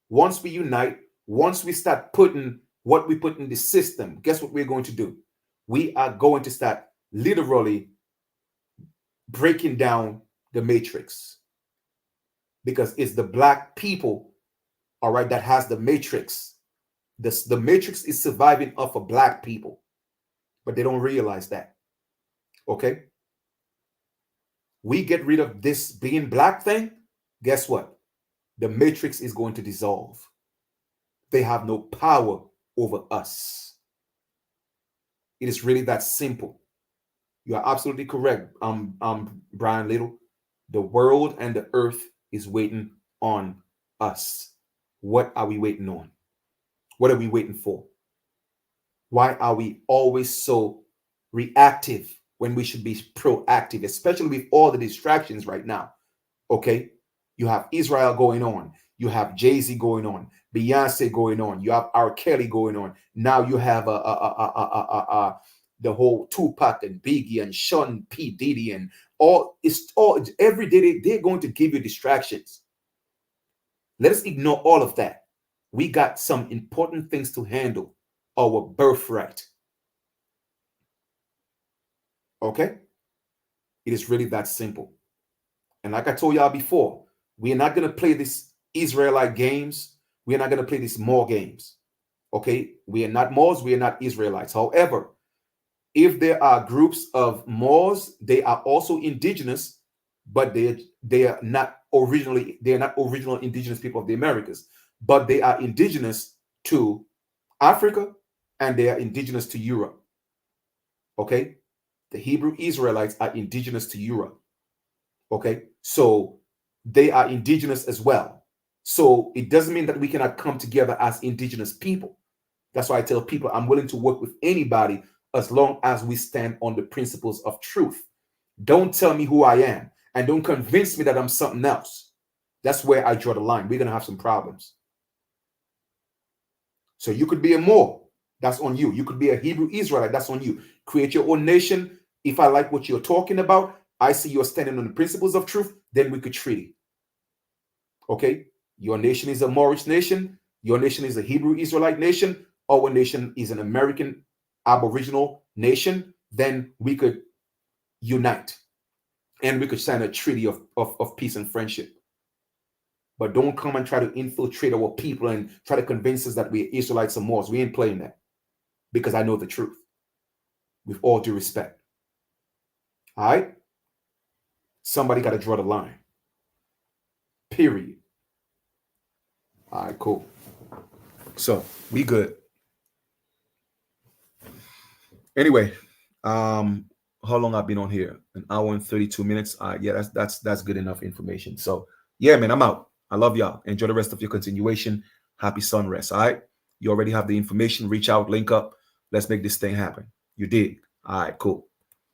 once we unite, once we start putting what we put in the system, guess what we're going to do? We are going to start literally breaking down the matrix, because it's the black people, all right, that has the matrix. The matrix is surviving off of black people, but they don't realize that. Okay? We get rid of this being black thing, guess what? The matrix is going to dissolve. They have no power over us. It is really that simple. You are absolutely correct, Brian Little. The world and the earth is waiting on us. What are we waiting on? What are we waiting for? Why are we always so reactive when we should be proactive, especially with all the distractions right now? Okay. You have Israel going on. You have Jay-Z going on. Beyonce going on. You have R. Kelly going on. Now you have the whole Tupac and Biggie and Sean P. Diddy and all. It's all every day they're going to give you distractions. Let us ignore all of that. We got some important things to handle. Our birthright. Okay? It is really that simple. And like I told y'all before, we are not going to play this Israelite games. We are not going to play these Moor games. Okay? We are not Moors. We are not Israelites. However, if there are groups of Moors, they are also indigenous, but they are not original indigenous people of the Americas, but they are indigenous to Africa and they are indigenous to Europe. Okay? The Hebrew Israelites are indigenous to Europe. Okay? So they are indigenous as well. So it doesn't mean that we cannot come together as indigenous people. That's why I tell people I'm willing to work with anybody as long as we stand on the principles of truth. Don't tell me who I am and don't convince me that I'm something else. That's where I draw the line. We're going to have some problems. So you could be a Moor. That's on you. You could be a Hebrew Israelite. That's on you. Create your own nation. If I like what you're talking about, I see you're standing on the principles of truth, then we could treat it. Okay? Your nation is a Moorish nation. Your nation is a Hebrew Israelite nation. Our nation is an American Aboriginal nation. Then we could unite and we could sign a treaty of peace and friendship. But don't come and try to infiltrate our people and try to convince us that we're Israelites and Moors. We ain't playing that because I know the truth with all due respect. All right? Somebody got to draw the line. Period. All right, cool. So we good. Anyway, how long I've been on here? An hour and 32 minutes. Yeah, that's good enough information. So yeah, man, I'm out. I love y'all. Enjoy the rest of your continuation. Happy sunrest. All right. You already have the information. Reach out, link up. Let's make this thing happen. You did. All right, cool.